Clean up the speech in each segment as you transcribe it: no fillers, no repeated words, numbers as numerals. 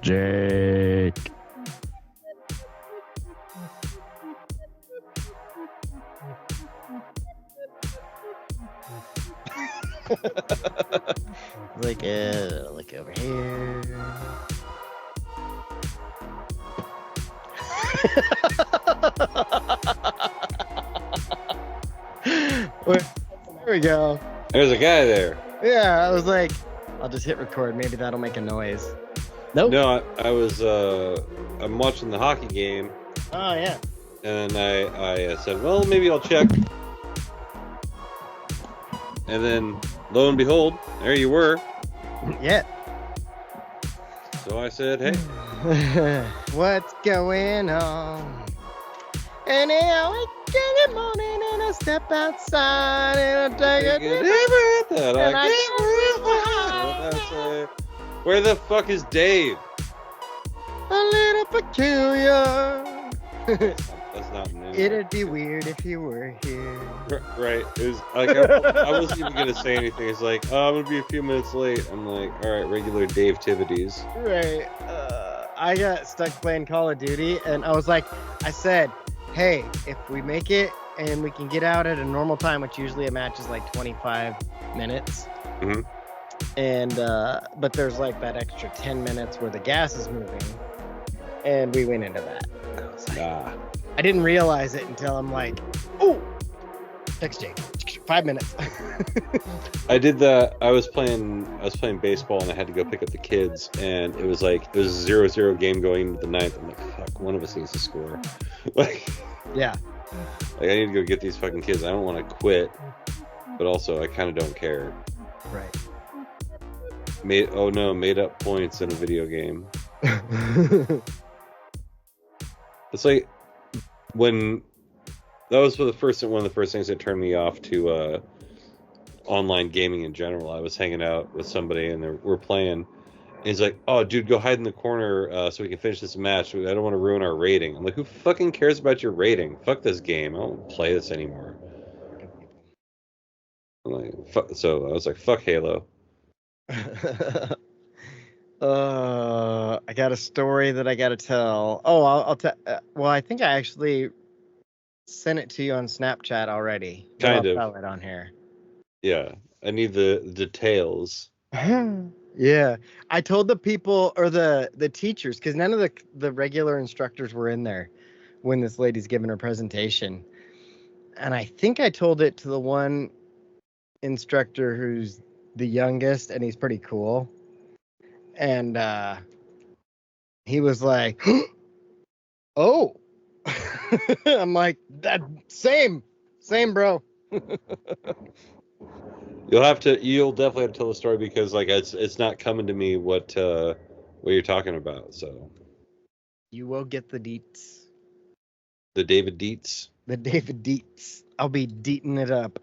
Jake. Look over here. There we go. There's a guy there. Yeah, I was like, I'll just hit record. Maybe that'll make a noise. Nope. No, I'm watching the hockey game. Oh, yeah. And I said, well, maybe I'll check. And then, lo and behold, there you were. Yeah. So I said, hey. What's going on? And now it's the morning and I step outside and I take a deep breath. Where the fuck is Dave? A little peculiar. That's not new. It'd be weird if you were here. Right. It was like I wasn't even gonna say anything. It's like, oh, I'm gonna be a few minutes late. I'm like, all right, regular Dave activities. Right. I got stuck playing Call of Duty, and I said, hey, if we make it and we can get out at a normal time, which usually a match is like 25 minutes. Mm-hmm. And but there's like that extra 10 minutes where the gas is moving, and we went into that. I was like, I didn't realize it until I'm like, oh, text Jake, 5 minutes. I did that. I was playing baseball and I had to go pick up the kids, and it was a 0-0 game going into the ninth. I'm like, fuck, one of us needs to score. Yeah. Like, I need to go get these fucking kids. I don't want to quit, but also I kind of don't care. Right. Made up points in a video game. It's like when that was one of the first things that turned me off to online gaming in general. I was hanging out with somebody and we're playing. And he's like, "Oh, dude, go hide in the corner so we can finish this match. I don't want to ruin our rating." I'm like, "Who fucking cares about your rating? Fuck this game. I don't play this anymore." I'm like, fuck. So I was like, "Fuck Halo." I got a story that I got to tell. Oh, I'll tell. Well, I think I actually sent it to you on Snapchat already. Kind of. I'll tell it on here. Yeah, I need the details. Yeah, I told the people or the teachers, because none of the regular instructors were in there when this lady's giving her presentation, and I think I told it to the one instructor who's the youngest, and he's pretty cool. And he was like, "Oh," I'm like, "That same, bro." You'll definitely have to tell the story because like it's not coming to me what you're talking about. So You will get the deets. The David Deets. The David Deets. I'll be deeting it up.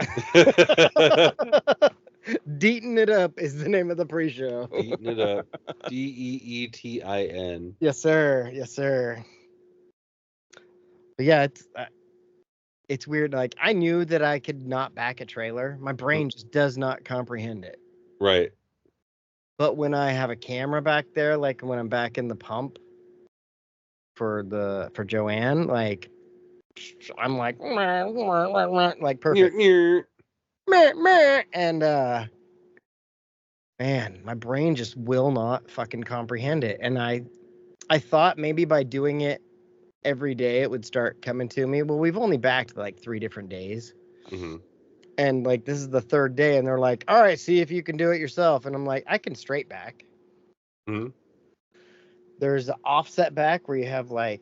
Deeting it up is the name of the pre-show. Deeting it up. DEETIN. Yes, sir. Yes, sir. But yeah, it's weird. Like, I knew that I could not back a trailer. My brain just does not comprehend it. Right. But when I have a camera back there, like when I'm back in the pump for Joanne, like I'm like perfect. And man, my brain just will not fucking comprehend it. And I thought maybe by doing it every day it would start coming to me. Well, we've only backed like 3 different days. Mm-hmm. And like this is the 3rd day, and they're like, "All right, see if you can do it yourself." And I'm like, "I can straight back." Mm-hmm. There's the offset back where you have a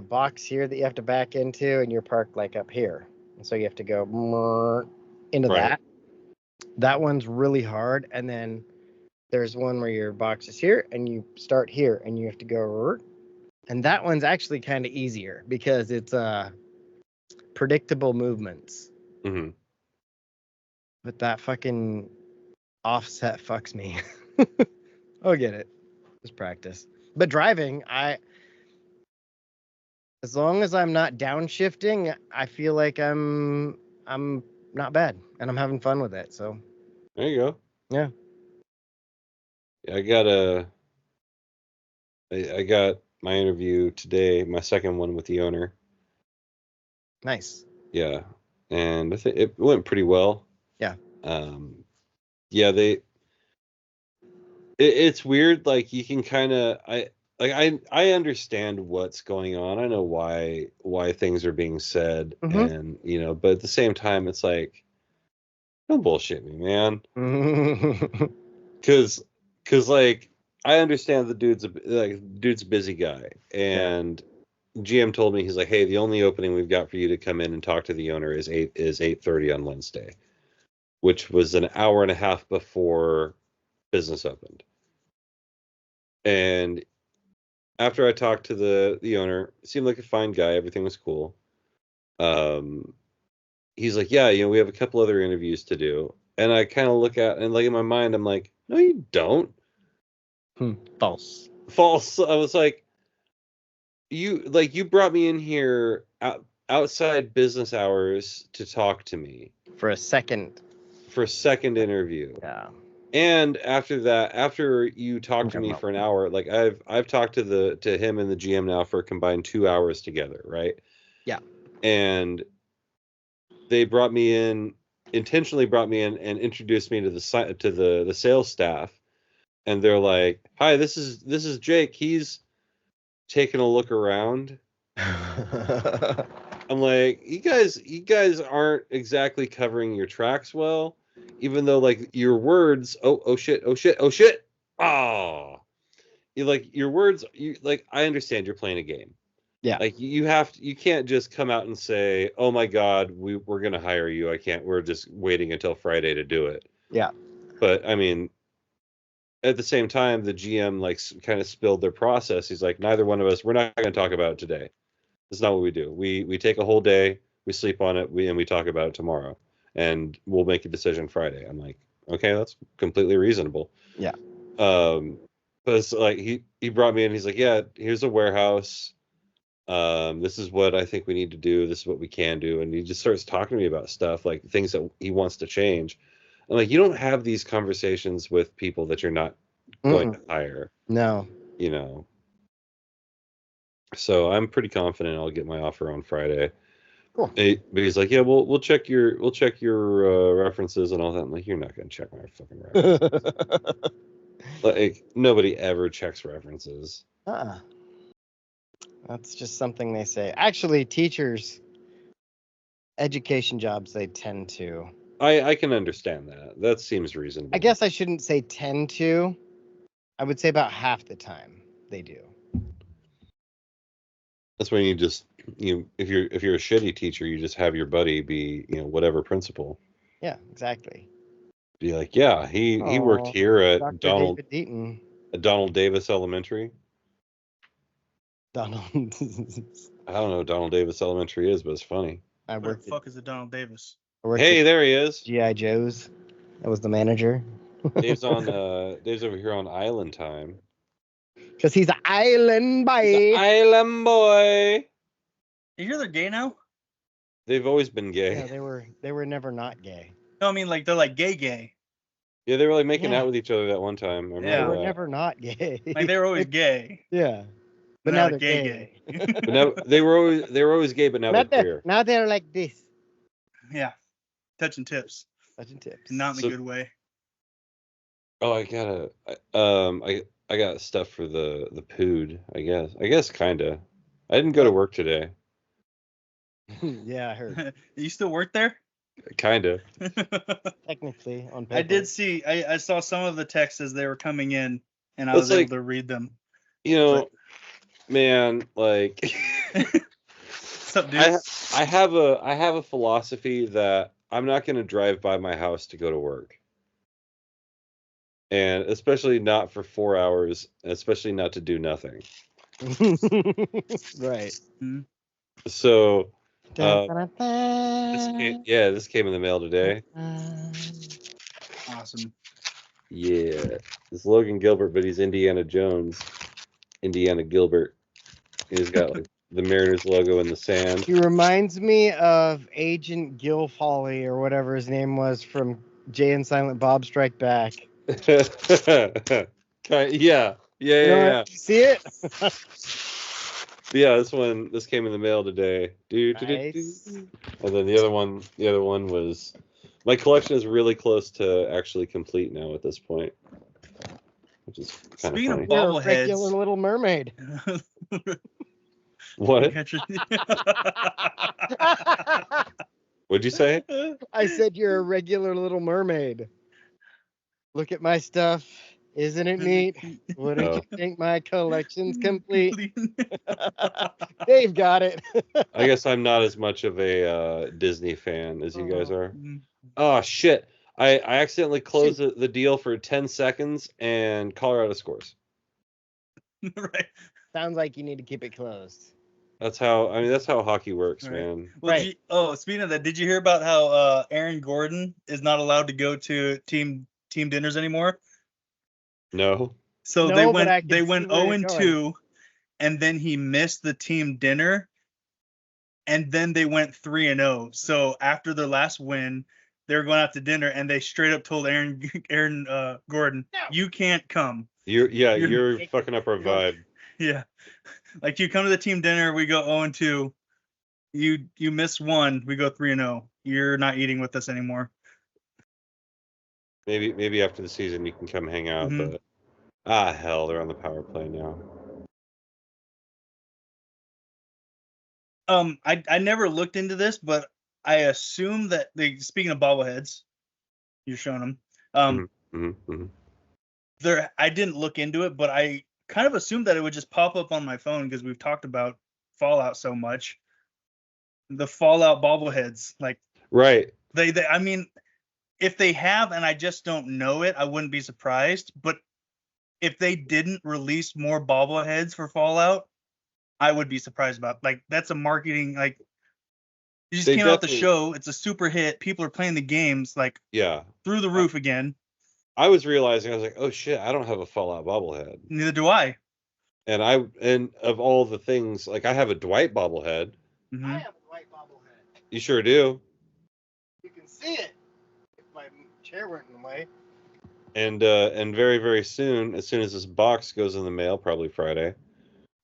box here that you have to back into, and you're parked like up here, and so you have to go into that. That one's really hard. And then there's one where your box is here and you start here and you have to go, and that one's actually kind of easier because it's predictable movements. Mm-hmm. But that fucking offset fucks me. I'll get it. Just practice. But driving, as long as I'm not downshifting, I feel like I'm not bad and I'm having fun with it. So there you go. Yeah. I gotta I got my interview today, my second one with the owner. Nice. Yeah, and I think it went pretty well. Yeah. Yeah, it's weird. Like you can kind of I understand what's going on. I know why things are being said, Mm-hmm. and but at the same time, it's like don't bullshit me, man. Because like I understand the dude's a busy guy, Yeah. and GM told me he's like, hey, the only opening we've got for you to come in and talk to the owner is 8:30 on Wednesday, which was an hour and a half before business opened. And after I talked to the owner, seemed like a fine guy, everything was cool. Um, he's like, yeah, we have a couple other interviews to do, and I kind of look at and like in my mind, I'm like, no, you don't. False. False. I was like, you brought me in here outside business hours to talk to me For a second. for a second interview. Yeah. And after that, after you talked to me for an hour, like I've talked to him and the GM now for a combined 2 hours together, right? Yeah. And they intentionally brought me in and introduced me to the sales staff, and they're like, "Hi, this is Jake. He's taking a look around." I'm like, you guys aren't exactly covering your tracks well, even though like your words, oh shit, oh shit, oh shit, oh, you like your words, you like I understand you're playing a game. Yeah. Like you can't just come out and say, oh my God, we're gonna hire you. We're just waiting until Friday to do it. Yeah. But I mean, at the same time, the GM like kind of spilled their process. He's like, neither one of us, we're not gonna talk about it today. That's not what we do. We take a whole day, we sleep on it, and we talk about it tomorrow, and we'll make a decision Friday. I'm like, okay, that's completely reasonable. Yeah. But it's like he brought me in. He's like, yeah, here's a warehouse. This is what I think we need to do. This is what we can do, and he just starts talking to me about stuff like things that he wants to change. I'm like, you don't have these conversations with people that you're not going to hire. No. So I'm pretty confident I'll get my offer on Friday. Cool. But he's like, yeah, we'll check your references and all that. I'm like, you're not gonna check my fucking references. Like nobody ever checks references. That's just something they say. Actually, teachers, education jobs, they tend to. I can understand that. That seems reasonable. I guess I shouldn't say tend to. I would say about half the time they do. That's when you just if you're a shitty teacher, you just have your buddy be whatever principal. Yeah, exactly. Be like, yeah, he worked here at Dr. Donald David Deaton. at Donald Davis Elementary. Donald. I don't know what Donald Davis Elementary is, but it's funny. What the fuck is the Donald Davis? Hey, there he is. G.I. Joe's. That was the manager. Dave's over here on Island Time. Because he's an island boy. He's an island boy. You hear they're gay now? They've always been gay. Yeah, they were never not gay. No, I mean like they're like gay. Yeah, they were like making out with each other that one time. I They were never not gay. Like they were always gay. Yeah. But now they're gay. But now they were always gay, but now they're queer. Now they're like this. Yeah. Touching tips. Touching tips. Not in a good way. Oh, I got stuff for the pood, I guess kinda. I didn't go to work today. Yeah, I heard. You still work there? Kinda. Technically, on paper. I did see. I saw some of the texts as they were coming in, and I was able to read them. Man, like, what's up, dude? I have a philosophy that I'm not going to drive by my house to go to work, and especially not for 4 hours, and especially not to do nothing. Right. Mm-hmm. So, this came in the mail today. Awesome. Yeah, it's Logan Gilbert, but he's Indiana Jones. Indiana Gilbert. He's got like the Mariners logo in the sand. He reminds me of Agent Gil Foley or whatever his name was from Jay and Silent Bob Strike Back. Yeah. Yeah. You see it? Yeah, this came in the mail today. Nice. And then the other one was, my collection is really close to actually complete now at this point, which is kind of Speaking funny. of You're a regular bobbleheads, Little Mermaid. What? What'd you say? I said you're a regular Little Mermaid. Look at my stuff. Isn't it neat? Wouldn't Oh. you think my collection's complete? Dave got it. I guess I'm not as much of a Disney fan as you guys are. Mm. Oh shit! I accidentally closed the deal for 10 seconds and Colorado scores. Right. Sounds like you need to keep it closed. That's how hockey works, Right. man. Well, Right. speaking of that, did you hear about how Aaron Gordon is not allowed to go to team dinners anymore? No. So No, they but I can they see went where 0 you're and going. 2, and then he missed the team dinner, and then they went 3 and 0. So after their last win, they were going out to dinner, and they straight up told Aaron Gordon, No. "You can't come." You're fucking up our vibe. Yeah, like you come to the team dinner, we go 0 and 2. You miss one, we go 3 and 0. You're not eating with us anymore. Maybe after the season you can come hang out, Mhm. but hell, they're on the power play now. I never looked into this, but I assume that speaking of bobbleheads, you're showing them. I didn't look into it, but I kind of assumed that it would just pop up on my phone because we've talked about Fallout so much. The Fallout bobbleheads, like Right. I mean, if they have and I just don't know it, I wouldn't be surprised. But if they didn't release more bobbleheads for Fallout, I would be surprised about. Like that's a marketing like. You just came out the show. It's a super hit. People are playing the games like through the roof again. I was realizing, I was like, oh shit, I don't have a Fallout bobblehead. Neither do I. And of all the things, like I have a Dwight bobblehead. Mm-hmm. I have a Dwight bobblehead. You sure do. You can see it if my chair weren't in the way. And very, very soon as this box goes in the mail, probably Friday,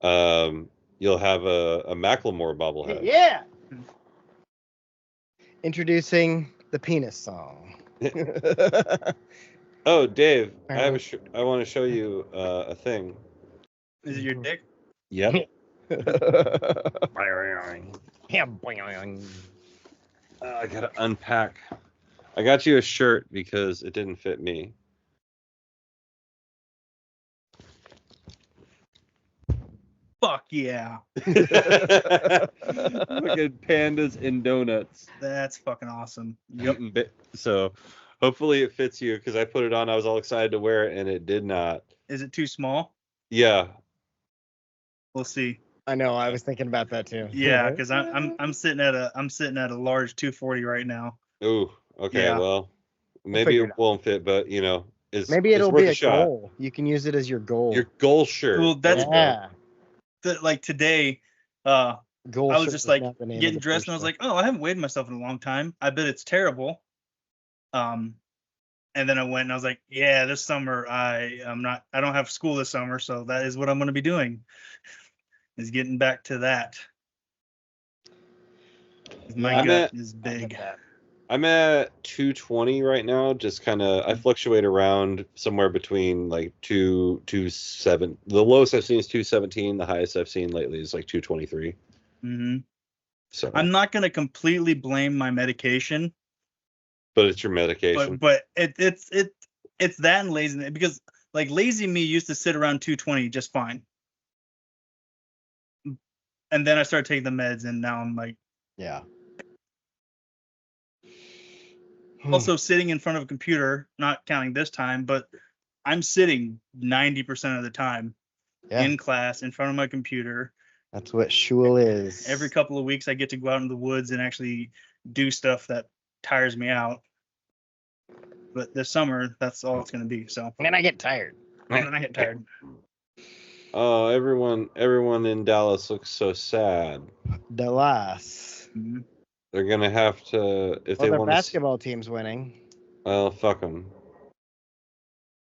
you'll have a Macklemore bobblehead. Yeah. Introducing the penis song. Oh, Dave, I want to show you a thing. Is it your dick? Yep. I gotta unpack. I got you a shirt because it didn't fit me. Fuck yeah. Fucking pandas and donuts. That's fucking awesome. Yep. So hopefully it fits you because I put it on. I was all excited to wear it and it did not. Is it too small? Yeah. We'll see. I know. I was thinking about that too. Yeah, because I'm sitting at a large 240 right now. Ooh. Okay. Yeah. Well, maybe it won't fit, but maybe it'll be a shot. goal. You can use it as your goal. Your goal shirt. Well, that's yeah. Like today. I was just like getting dressed and I was like, oh, I haven't weighed myself in a long time. I bet it's terrible. And then I went and I was like, yeah, this summer I don't have school this summer, so that is what I'm going to be doing. Is getting back to that. My gut is big. I'm at 220 right now. Just kind of, I fluctuate around somewhere between like 227. The lowest I've seen is 217. The highest I've seen lately is like 223. Mm-hmm. So I'm not going to completely blame my medication. But it's your medication. But it's that and laziness, because like lazy me used to sit around 220 just fine. And then I started taking the meds and now I'm like, yeah. Also sitting in front of a computer, not counting this time, but I'm sitting 90% of the time in class in front of my computer. That's what shul is. Every couple of weeks I get to go out in the woods and actually do stuff that tires me out. But this summer, that's all it's going to be. So. And then I get tired. Oh, everyone in Dallas looks so sad. Dallas. Mm-hmm. They're gonna have to if they their want. Basketball team's winning. Well, fuck them.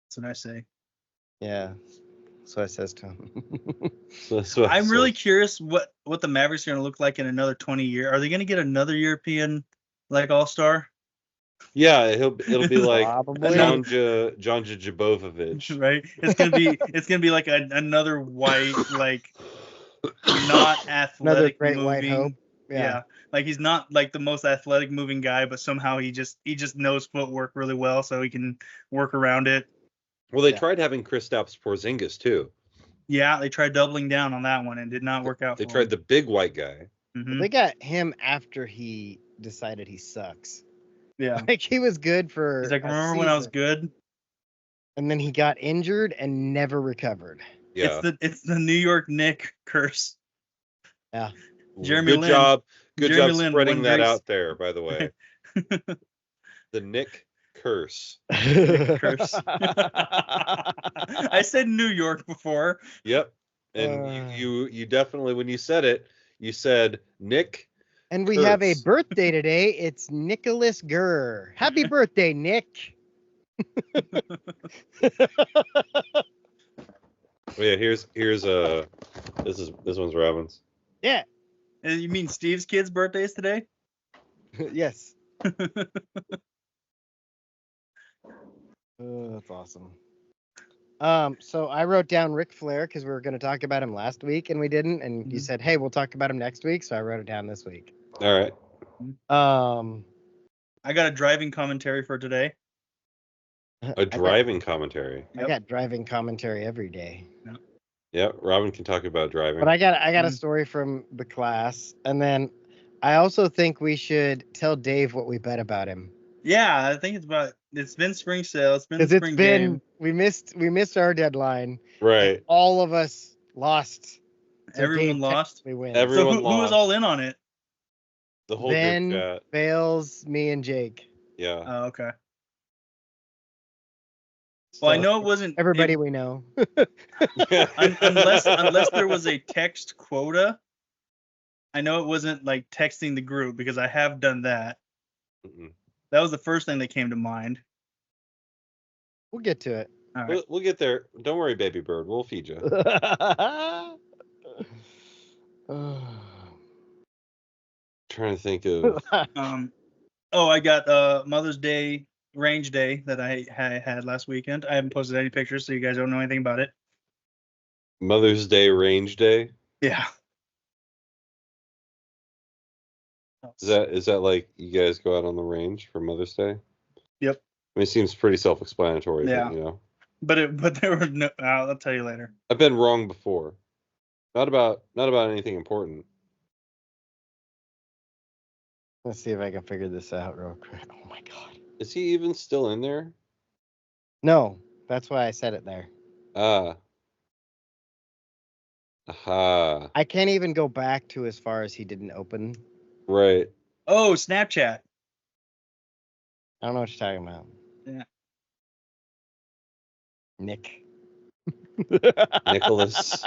That's what I say. Yeah. So I says to him. I'm really curious what the Mavericks are going to look like in another 20 years. Are they going to get another European like All-Star? Yeah, it'll be like Probably. Jonja Jabovic. Right? It's gonna be like another white, like not athletic great moving. white hope. Yeah. Like he's not like the most athletic moving guy, but somehow he just knows footwork really well, so he can work around it. Well, they tried having Kristaps Porzingis too. Yeah, they tried doubling down on that one and did not work out. They tried the big white guy. Mm-hmm. They got him after he decided he sucks. Yeah. Like he was good for. He's like, remember when I was good? And then he got injured and never recovered. Yeah. It's the New York Knick curse. Yeah. Jeremy Good job Lin spreading that Grace. out there, by the way. The Knick curse. Curse. I said New York before. Yep. And you definitely, when you said it, you said Nick. And we curse. have a birthday today. It's Nicholas Gurr. Happy birthday, Nick. Yeah, here's this one's Robin's. Yeah. You mean Steve's kid's birthday is today? Yes. That's awesome. So I wrote down Ric Flair because we were going to talk about him last week and we didn't. And you said, hey, we'll talk about him next week. So I wrote it down this week. All right. I got a driving commentary for today. A driving commentary. I got driving commentary every day. Yeah, Robin can talk about driving. But I got a story from the class. And then I also think we should tell Dave what we bet about him. Yeah, I think it's been spring sale. It's been spring game. We missed our deadline. Right. All of us lost. So Everyone Dave lost. technically wins. Everyone who lost. was all in on it? The whole Ben, group chat. Bales, me, and Jake. Yeah. Oh, okay. Well, I know it wasn't Everybody we know. unless there was a text quota. I know it wasn't like texting the group because I have done that. Mm-mm. That was the first thing that came to mind. We'll get to it. All right. We'll get there. Don't worry, baby bird. We'll feed you. Trying to think of. I got Mother's Day range day that I had last weekend. I haven't posted any pictures, so you guys don't know anything about it. Mother's Day range day. Yeah. Is that like you guys go out on the range for Mother's Day? Yep. I mean, it seems pretty self-explanatory. Yeah. But, you know. But there were no. I'll tell you later. I've been wrong before. Not about anything important. Let's see if I can figure this out real quick. Oh my god. Is he even still in there? No, that's why I said it there. Ah. Aha. I can't even go back to as far as he didn't open. Right. Oh, Snapchat. I don't know what you're talking about. Yeah. Nick. Nicholas.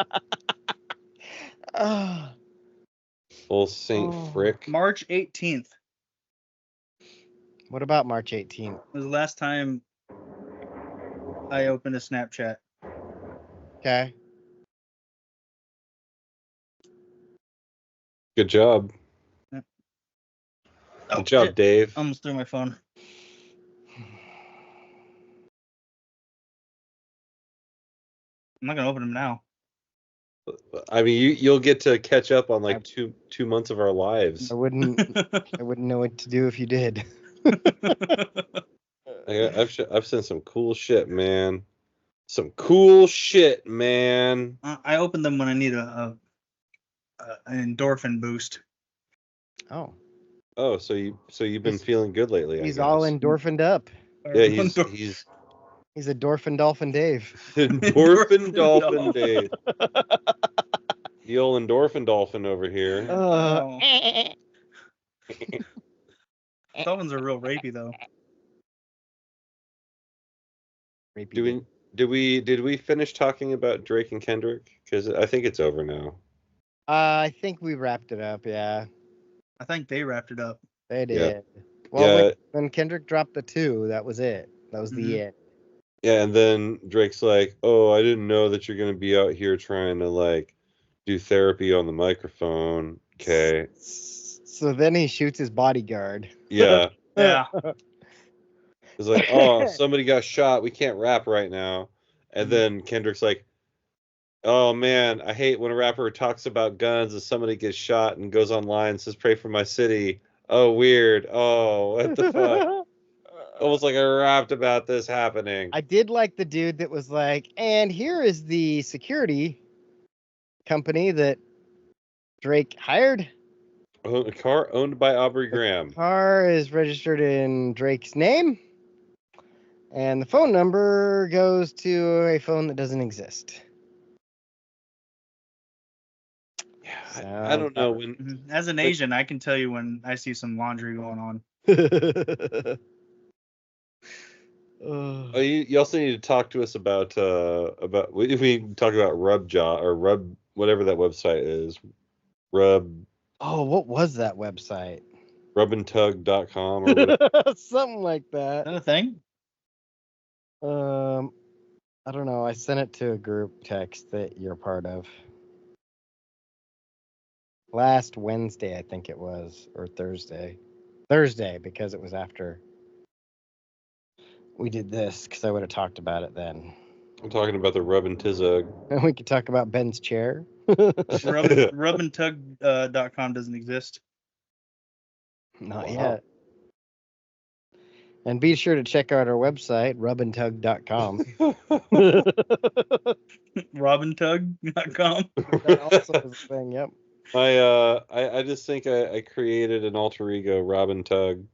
Ah. Old Saint Frick. March 18th What about March 18th? was the last time I opened a Snapchat. Okay. Good job. Yeah. Good job, shit. Dave. Almost threw my phone. I'm not gonna open them now. I mean, you'll get to catch up on like two months of our lives. I wouldn't know what to do if you did. I've seen some cool shit, man. Some cool shit, man. I open them when I need an endorphin boost. Oh. Oh, so you've been feeling good lately. He's I guess. all endorphined up. Yeah, he's He's a Dorphin Dolphin Dave. Endorphin Dolphin Dave. The old endorphin dolphin over here. Dolphins are real rapey though. Rapey. Did we finish talking about Drake and Kendrick? Because I think it's over now. I think we wrapped it up. Yeah, I think they wrapped it up. they did. Yeah. Well, Yeah. when Kendrick dropped the 2, that was it. That was the end. Yeah, and then Drake's like, "Oh, I didn't know that you're gonna be out here trying to like do therapy on the microphone." Okay. So then he shoots his bodyguard. Yeah. Yeah. It's like, "Oh, somebody got shot. We can't rap right now." And then Kendrick's like, "Oh man, I hate when a rapper talks about guns and somebody gets shot and goes online and says pray for my city. Oh, weird. Oh, what the fuck?" Almost like I rapped about this happening. I did like the dude that was like, and here is the security company that Drake hired. A car owned by Aubrey Graham. Car is registered in Drake's name, and the phone number goes to a phone that doesn't exist. Yeah, I don't know when. As an Asian, I can tell you when I see some laundry going on. Oh, you also need to talk to us about if we can talk about Rubjaw or Rub whatever that website is. Oh, what was that website? Rubandtug.com or whatever. Something like Is that that. a thing? I don't know. I sent it to a group text that you're part of. Last Wednesday, I think it was, or Thursday. Thursday, because it was after we did this, because I would have talked about it then. I'm talking about the Rub and Tizug. And we could talk about Ben's chair. Rubandtug.com doesn't exist. Not Wow. yet. And be sure to check out our website, rubandtug.com. Robintug.com. That also is a thing, yep. I just think I created an alter ego, Robin Tug.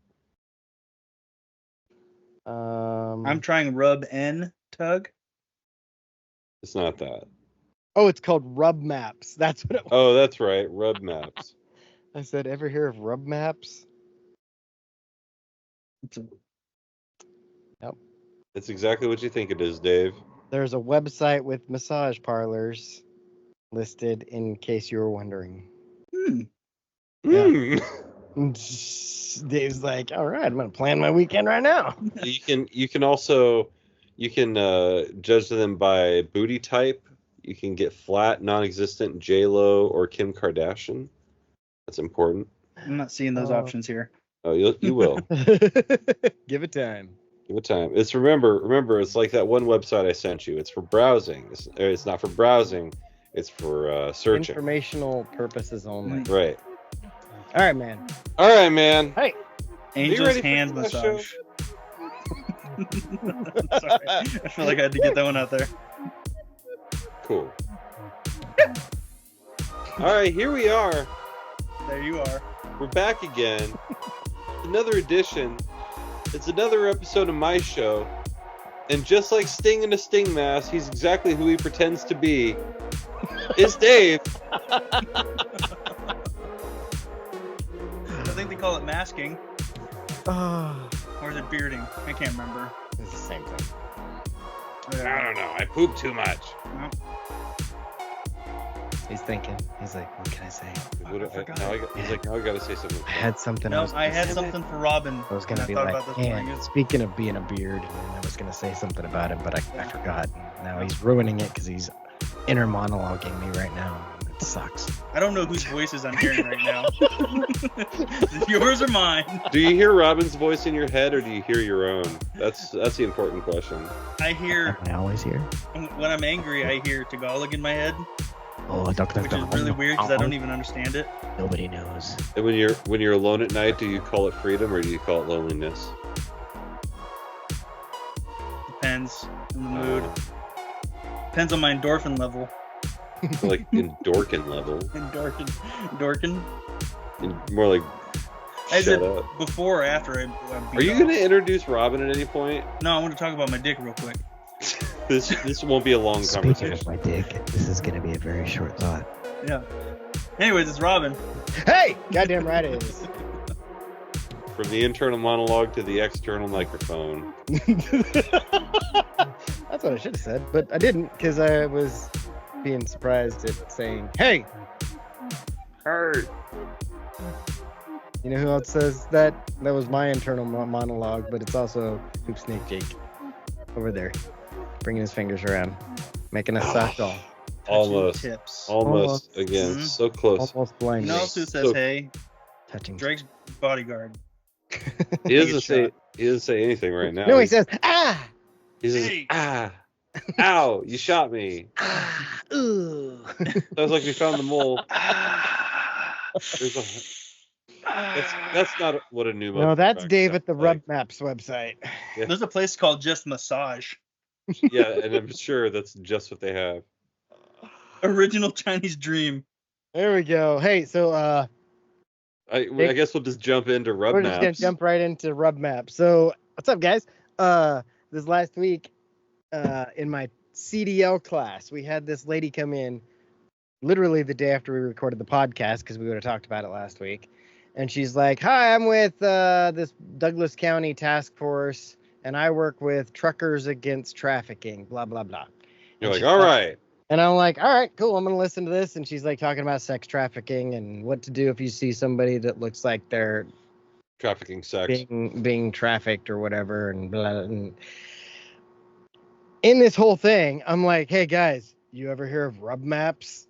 I'm trying Rub N Tug. It's not that. Oh, it's called Rub Maps. That's what it was. Oh, that's right, Rub Maps. I said, ever hear of Rub Maps? Yep. It's exactly what you think it is, Dave. There's a website with massage parlors listed in case you were wondering. Hmm. Dave's like, all right, I'm gonna plan my weekend right now. You can also judge them by booty type. You can get flat, non-existent J-Lo or Kim Kardashian. That's important. I'm not seeing those options here. Oh, you will. Give it time. Give it time. It's remember, it's like that one website I sent you. It's for browsing. It's not for browsing. It's for searching. Informational purposes only. Right. All right, man. All right, man. Hey. Angel's ready for hands that massage. Sorry. I feel like I had to get that one out there. Cool. All right, here we are. There you are. We're back again. Another edition. It's another episode of my show. And just like Sting in a Sting mask, he's exactly who he pretends to be. It's Dave. I think they call it masking. Or is it bearding? I can't remember. It's the same thing. I don't know. I poop too much. Well, He's thinking. He's like, what can I say? He's like, now I gotta say something. I had something. no, was I gonna had say. something for Robin. I was gonna and be I thought like, about this morning. and speaking of being a beard, and I was gonna say something about it, but I forgot. Now he's ruining it because he's inner monologuing me right now. It sucks. I don't know whose voices I'm hearing right now. Is it yours or mine? Do you hear Robin's voice in your head, or do you hear your own? That's the important question. I hear, I always hear. when I'm angry, I hear Tagalog in my head, Oh, which is really weird because I don't even understand it. Nobody knows. And when you're alone at night, do you call it freedom or do you call it loneliness? Depends on the mood. Depends on my endorphin level. Like endorphin level, Endorphin? more like Is shut it up. before or after I beat Are you off? gonna introduce Robin at any point? No, I want to talk about my dick real quick. This won't be a long Speaking of conversation. my dick, this is gonna be a very short thought. Yeah. Anyways, it's Robin. Hey, goddamn right it is. From the internal monologue to the external microphone. That's what I should have said, but I didn't because I was being surprised at saying, "Hey." Hurt. You know who else says that? That was my internal monologue, but it's also Hoop Snake Jake. over there, bringing his fingers around, making a sock doll. Almost. Tips. Almost. Again, Mhm. so close. Almost You blinding. know who says So- hey? Touching. Drake's bodyguard. He doesn't Take a say. shot. He doesn't say anything right now. No, he says, ah, He says, Hey. ow, you shot me. ah, ooh. Sounds like we found the mole. There's a. That's not what a pneumo. No, that's track Dave sounds at the like. Rub Maps website. There's a place called Just Massage. Yeah, and I'm sure that's just what they have. Original Chinese Dream. There we go. Hey, so I guess we'll just jump into rub we're maps. just gonna jump right into Rub Maps. So what's up, guys? This last week, in my CDL class, we had this lady come in literally the day after we recorded the podcast because we would have talked about it last week. And she's like, hi, I'm with this Douglas County task force, and I work with Truckers Against Trafficking, blah, blah, blah. You're And like, she's all right. And I'm like, all right, cool, I'm going to listen to this. And she's like talking about sex trafficking and what to do if you see somebody that looks like they're Trafficking sex. being trafficked or whatever. And blah, and in this whole thing, I'm like, hey, guys, you ever hear of Rub Maps?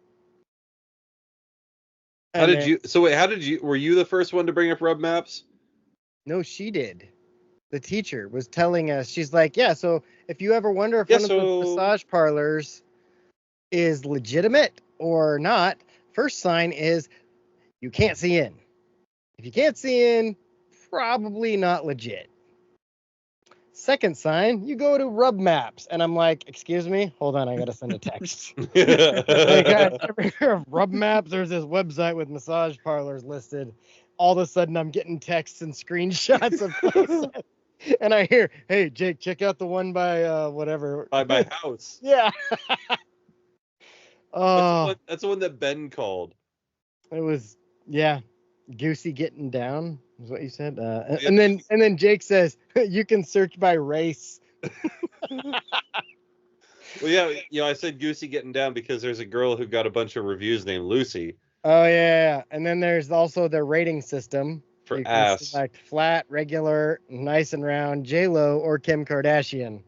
How And did then- you? So wait, were you the first one to bring up rub maps? No, she did. The teacher was telling us, she's like, yeah, so if you ever wonder if Yeah, one of those massage parlors is legitimate or not, first sign is you can't see in. If you can't see in, probably not legit. Second sign, you go to Rub Maps. And I'm like, excuse me? Hold on, I got to send a text. Hey guys, ever hear of Rub Maps? There's this website with massage parlors listed. All of a sudden, I'm getting texts and screenshots of places. And I hear, hey, Jake, check out the one by whatever. By my house. Yeah. Oh, That's the one that Ben called. it was, yeah. Goosey getting down is what you said. And then Jake says, you can search by race. Well, yeah, I said Goosey getting down because there's a girl who got a bunch of reviews named Lucy Oh, yeah. And then there's also their rating system. for You can ass. select flat, regular, nice and round, J-Lo, or Kim Kardashian.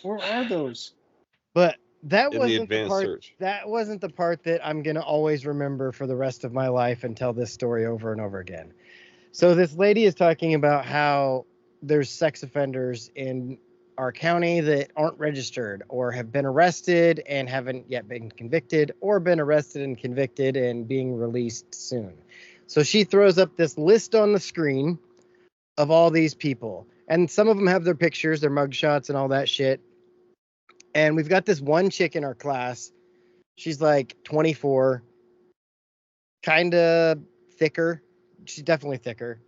Where are those? But that In the wasn't the advanced part. search. That wasn't the part that I'm gonna always remember for the rest of my life and tell this story over and over again. So this lady is talking about how there's sex offenders in our county that aren't registered or have been arrested and haven't yet been convicted, or been arrested and convicted and being released soon. So she throws up this list on the screen of all these people, and some of them have their pictures, their mugshots, and all that shit. And we've got this one chick in our class. She's like 24, kind of thicker. She's definitely thicker.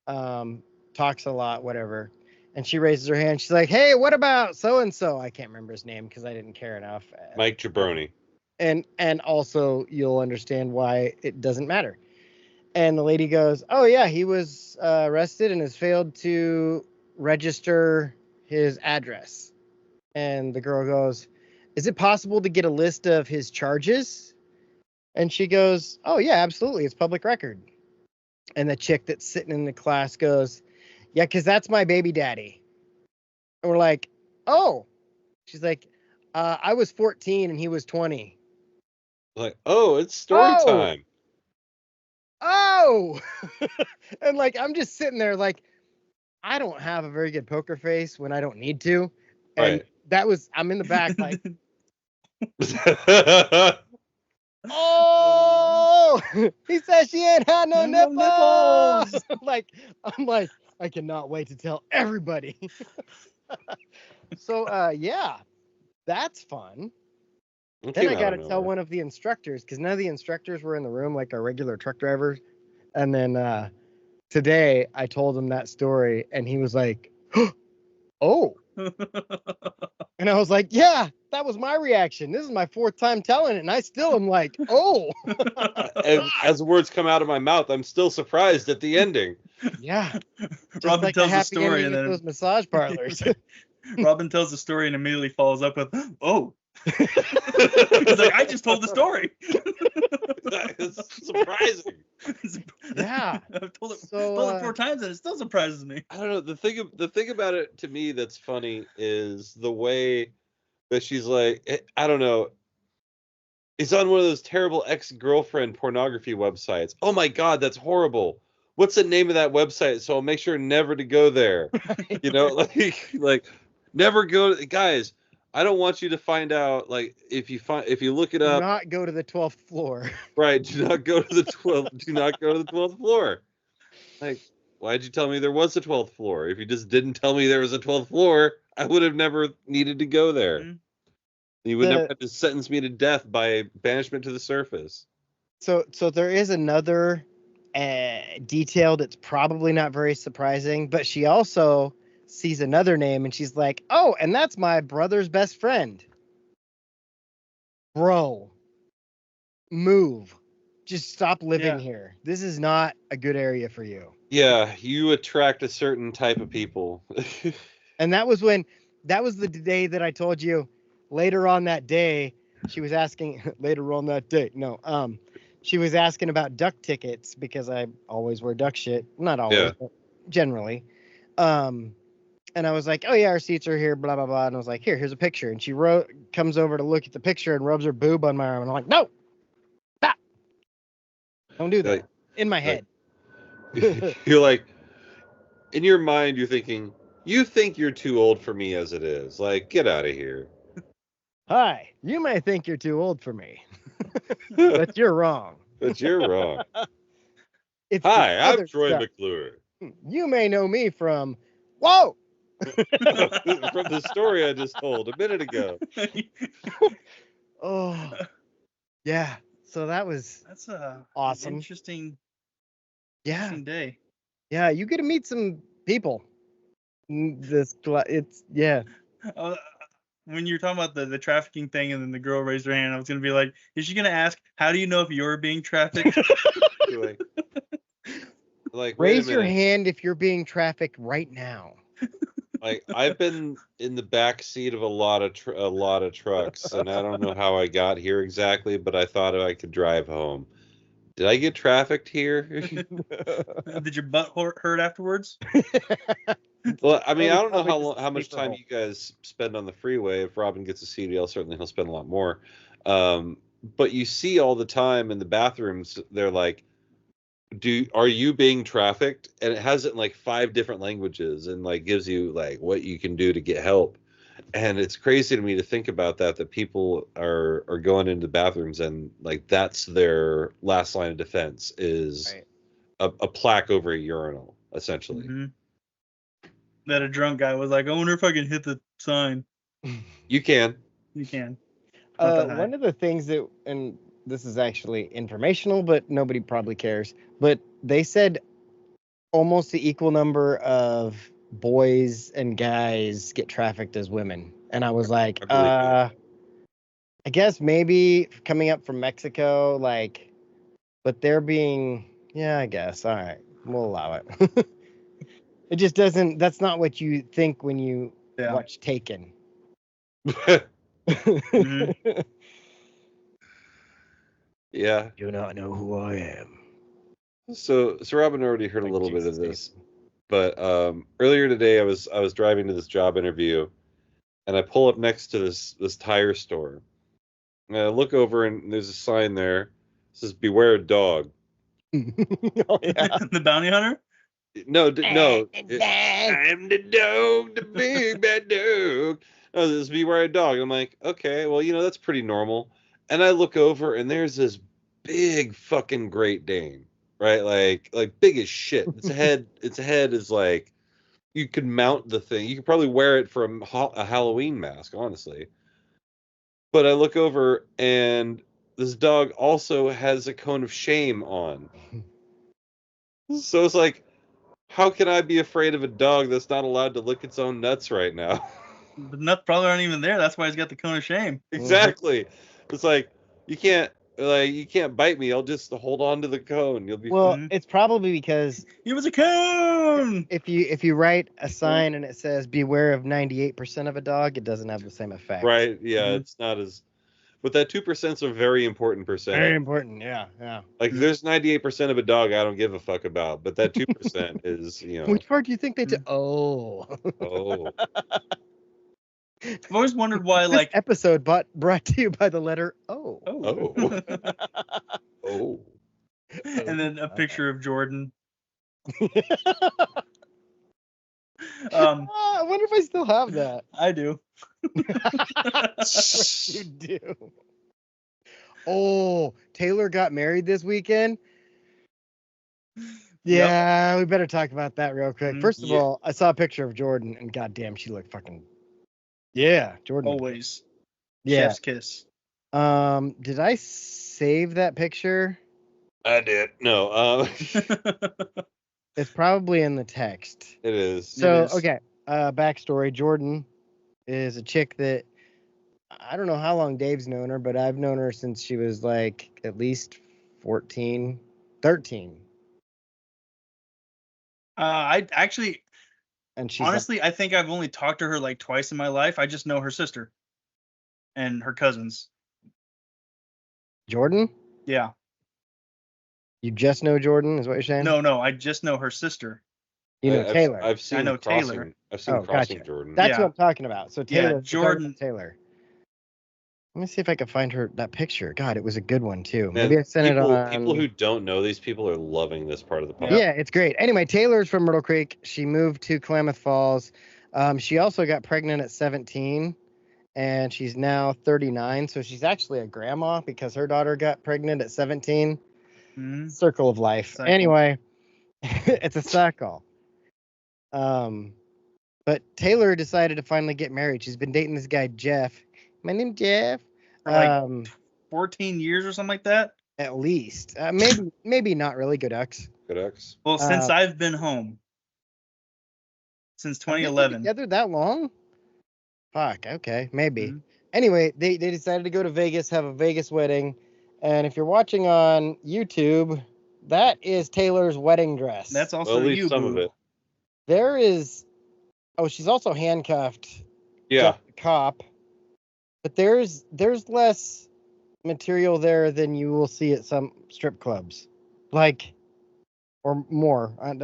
Talks a lot, whatever. And she raises her hand. She's like, hey, what about so-and-so? I can't remember his name because I didn't care enough. Mike Jabroni. And also you'll understand why it doesn't matter. And the lady goes, oh, yeah, he was arrested and has failed to register his address. And the girl goes, is it possible to get a list of his charges? And she goes, oh, yeah, absolutely. It's public record. And the chick that's sitting in the class goes, yeah, because that's my baby daddy. And we're like, oh. She's like, I was 14 and he was 20. Like, oh, it's story Oh! time. Oh. And like, I'm just sitting there like, I don't have a very good poker face when I don't need to. And I'm in the back like, oh, he says she ain't had no No nipples. nipples. I'm like, I cannot wait to tell everybody. So, yeah, that's fun. It Then came I out got to of tell nowhere. one of the instructors, because none of the instructors were in the room, like our regular truck drivers. And then today I told him that story, and he was like, oh. And I was like, yeah, that was my reaction. This is my fourth time telling it, and I still am like, oh. And as the words come out of my mouth, I'm still surprised at the ending. Yeah. Just Robin like tells the the happy story ending and of then those massage parlors. Robin tells the story and immediately follows up with, oh. He's like, I just told the story. It's surprising. Yeah. I've told it So 4 times and it still surprises me. I don't know. The thing about it to me that's funny is the way that she's like, I don't know. It's on one of those terrible ex-girlfriend pornography websites. Oh my God, that's horrible. What's the name of that website? So I'll make sure never to go there. You know, like never go. Guys, I don't want you to find out. Like if you look it do up, not go to the 12th floor. right? Do not go to the 12th. Do not go to the 12th floor. Like, why'd you tell me there was a 12th floor? If you just didn't tell me there was a 12th floor, I would have never needed to go there. Mhm. You would never have to sentence me to death by banishment to the surface. So there is another detail that's probably not very surprising, but she also sees another name and she's like, "Oh, and that's my brother's best friend." Bro, move. Just stop living here. This is not a good area for you. Yeah, you attract a certain type of people. And that was the day that I told you later on that day, she was asking later on that day. No, she was asking about duck tickets because I always wear duck shit. Not always, Yeah. but generally. And I was like, "Oh yeah, our seats are here, blah blah blah." And I was like, "Here's a picture." And she comes over to look at the picture and rubs her boob on my arm. And I'm like, "No, stop! Don't do that." Like- in my head. You're like, in your mind, you're thinking, you think you're too old for me as it is. Like, get out of here. Hi, you may think you're too old for me, but you're wrong. But you're wrong. It's the Hi, I'm other Troy stuff. McClure. You may know me from, whoa! From the story I just told a minute ago. Oh, yeah. So that was That's a awesome. interesting Yeah, day. yeah. You get to meet some people. It's yeah. When you're talking about the trafficking thing and then the girl raised her hand, I was gonna be like, is she gonna ask, how do you know if you're being trafficked? Like, raise your hand if you're being trafficked right now. Like, I've been in the back seat of a lot of trucks, and I don't know how I got here exactly, but I thought I could drive home. Did I get trafficked here? Did your butt hurt afterwards? Well, I mean, I don't know Probably how much time you guys spend on the freeway. If Robin gets a CDL, certainly he'll spend a lot more. But you see all the time in the bathrooms, they're like, are you being trafficked? And it has it in like 5 different languages and like gives you like what you can do to get help. And it's crazy to me to think about that people are going into bathrooms and like that's their last line of defense is a plaque over a urinal, essentially. Mm-hmm. That a drunk guy was like, I wonder if I can hit the sign. You can. You can. One of the things that, and this is actually informational, but nobody probably cares, but they said almost the equal number of boys and guys get trafficked as women. And I was like, I guess maybe coming up from Mexico, like, but they're being, yeah, I guess. All right, we'll allow it. It just doesn't, that's not what you think when you watch Taken. Mm-hmm. Yeah. Do not know who I am. So Robin already heard a little bit of this, but earlier today I was driving to this job interview, and I pull up next to this tire store, and I look over and there's a sign there. It says "Beware a dog." Oh, yeah. The bounty hunter? No. I'm the dog, the big bad dog. No, this is "Beware a dog." I'm like, okay, well, that's pretty normal. And I look over and there's this big fucking Great Dane, right? Like big as shit. Its head is like, you could mount the thing. You could probably wear it for a Halloween mask, honestly. But I look over and this dog also has a cone of shame on. So it's like, how can I be afraid of a dog that's not allowed to lick its own nuts right now? The nuts probably aren't even there. That's why he's got the cone of shame. Exactly. It's like, you can't bite me. I'll just hold on to the cone. You'll be fine. It's probably because he was a cone. If you write a sign and it says "Beware of 98% of a dog," it doesn't have the same effect. Right? Yeah, It's not as. But that 2% is a very important Very percentage. important. Yeah, yeah. Like, there's 98% of a dog I don't give a fuck about, but that 2% is, Which part do you think they took? Oh. oh. I've always wondered why, This like, episode brought to you by the letter O. Oh. Oh. and then a picture of Jordan. I wonder if I still have that. I do. You do. Oh, Taylor got married this weekend. Yeah, we better talk about that real quick. Mhm. First of all, I saw a picture of Jordan, and goddamn, she looked fucking. Yeah, Jordan. Always. Yeah. Chef's kiss. Did I save that picture? I did. No. It's probably in the text. It is. So, It is. okay. Backstory: Jordan is a chick that I don't know how long Dave's known her, but I've known her since she was like at least 14, 13. I actually, And she's honestly, I think I've only talked to her like twice in my life. I just know her sister and her cousins. Jordan? Yeah. You just know Jordan, is what you're saying? No, I just know her sister. You know Taylor. I've seen I know crossing. Taylor. I've seen Oh, crossing gotcha. Jordan. That's Yeah. what I'm talking about. So Yeah, Taylor, we're talking about Jordan- Taylor. Let me see if I can find her that picture. God, it was a good one too. Man, Maybe I sent people, it on. People who don't know these people are loving this part of the podcast. Yeah, it's great. Anyway, Taylor's from Myrtle Creek. She moved to Klamath Falls. She also got pregnant at 17, and she's now 39. So she's actually a grandma because her daughter got pregnant at 17. Mhm. Circle of life. Cycle. Anyway, it's a cycle. But Taylor decided to finally get married. She's been dating this guy Jeff. My name's Jeff. For like 14 years or something like that. At least, maybe not really. Good X. Good X. Well, since I've been home. Since Have they been 2011. together that long? Fuck. Okay, maybe. Mhm. Anyway, they decided to go to Vegas, have a Vegas wedding, and if you're watching on YouTube, that is Taylor's wedding dress. That's also Well, at least you, some boo. of it. There is. Oh, she's also handcuffed. Yeah. to the cop. But there's less material there than you will see at some strip clubs, like, or more. I'm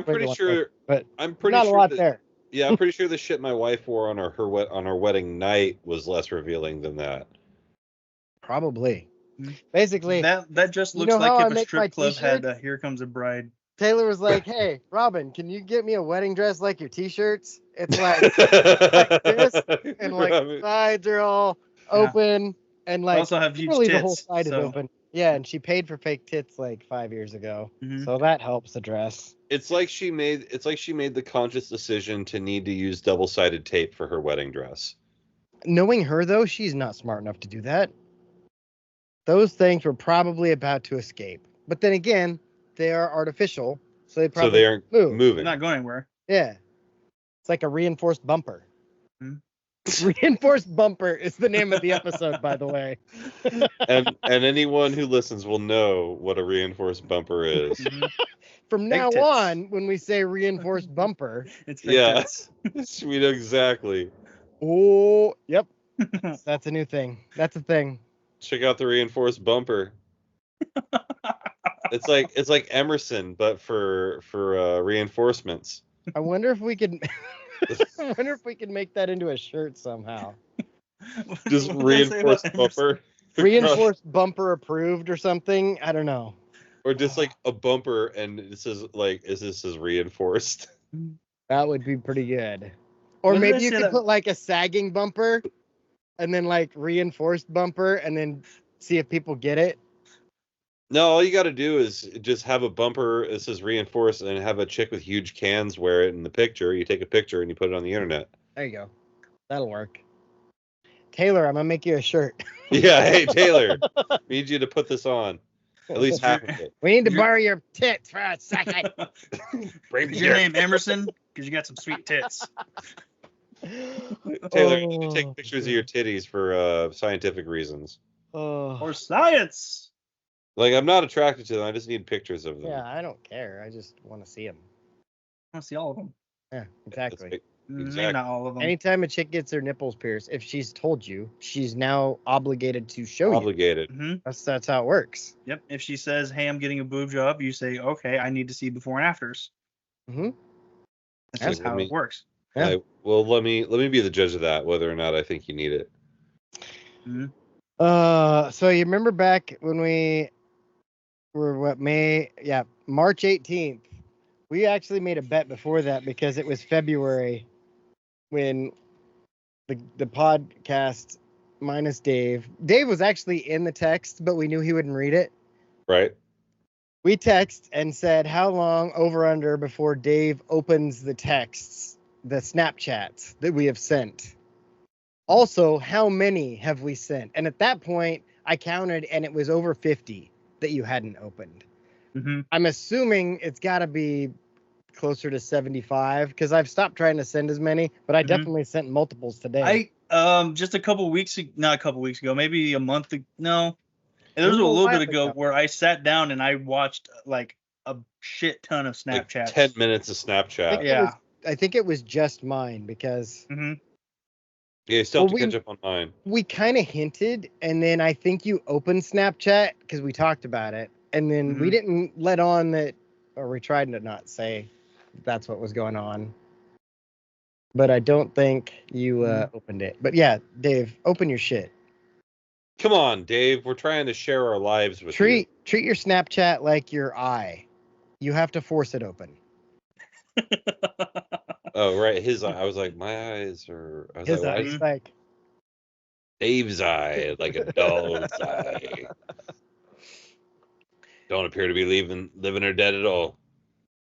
pretty sure. but I'm pretty not sure a lot that, there. Yeah, I'm pretty sure the shit my wife wore on her wedding night was less revealing than that. Probably. Mhm. Basically, That just You looks know like how I if a make my strip club had t-shirts? Here Comes a Bride. Taylor was like, "Hey, Robin, can you get me a wedding dress like your t-shirts? It's like this, and like the sides are all open, and I like also have huge really tits. the whole side so, is open." Yeah, and she paid for fake tits like 5 years ago, Mhm. so that helps the dress. It's like she made the conscious decision to need to use double-sided tape for her wedding dress. Knowing her though, she's not smart enough to do that. Those things were probably about to escape, but then again, they are artificial, so they probably aren't move. They're moving. not going anywhere. Yeah, it's like a reinforced bumper. Hmm. Reinforced bumper is the name of the episode, by the way. and anyone who listens will know what a reinforced bumper is. Mhm. From Fake now tits. on, when we say reinforced bumper, It's fake Yeah. tits. We know exactly. oh, yep, that's a new thing. That's a thing. Check out the reinforced bumper. It's like Emerson, but for reinforcements. I wonder if we could. I wonder if we could make that into a shirt somehow. Just What did I say about reinforced bumper. Reinforced bumper approved or something. I don't know. Or just like a bumper and it says like, this is reinforced? That would be pretty good. Or When did I maybe you say could that? put like a sagging bumper and then like reinforced bumper and then see if people get it. No, all you got to do is just have a bumper that says reinforced and have a chick with huge cans wear it in the picture. You take a picture and you put it on the internet. There you go. That'll work. Taylor, I'm gonna make you a shirt. Yeah, hey Taylor, need you to put this on. At least half of it. We need to You're- borrow your tits for a second. Is your name Emerson? Because you got some sweet tits. Taylor, you need to Oh, take pictures of your titties for scientific reasons. Oh. Or science. Like, I'm not attracted to them. I just need pictures of them. Yeah, I don't care. I just want to see them. I want to see all of them. Yeah, exactly. Maybe Exactly. not all of them. Anytime a chick gets her nipples pierced, if she's told you, she's now obligated to show you. Obligated. hmm That's how it works. Yep. If she says, "Hey, I'm getting a boob job," you say, "Okay, I need to see before and afters." Mm-hmm. That's Yeah. just how it works. Yeah. Well, let me be the judge of that, whether or not I think you need it. hmm So you remember back when we were March 18th. We actually made a bet before that because it was February when the podcast minus Dave. Dave was actually in the text, but we knew he wouldn't read it. Right? We text and said how long over under before Dave opens the texts, the Snapchats that we have sent. Also, how many have we sent? And at that point, I counted and it was over 50 that you hadn't opened. hmm I'm assuming it's got to be closer to 75 because I've stopped trying to send as many, but I definitely sent multiples today. Just not a couple weeks ago, maybe a month ago. No, there It was was a a little while bit ago ago. where I sat down and I watched like a shit ton of Like Snapchats. 10 minutes of Snapchat. Yeah. I think it was just mine because hmm Yeah, you still have Well, to catch up on mine. we kind of hinted, and then I think you opened Snapchat because we talked about it, and then we Mhm. didn't let on that, or we tried to not say that's what was going on. But I don't think you opened it. But yeah, Dave, open your shit. Come on, Dave. We're trying to share our lives with Treat your Snapchat like your eye. You have to force it open. you. Oh, right. His eye. I was like, my eyes are. I was His like, why eyes is like Dave's eye like a dog's eye? Don't appear to be living or dead at all.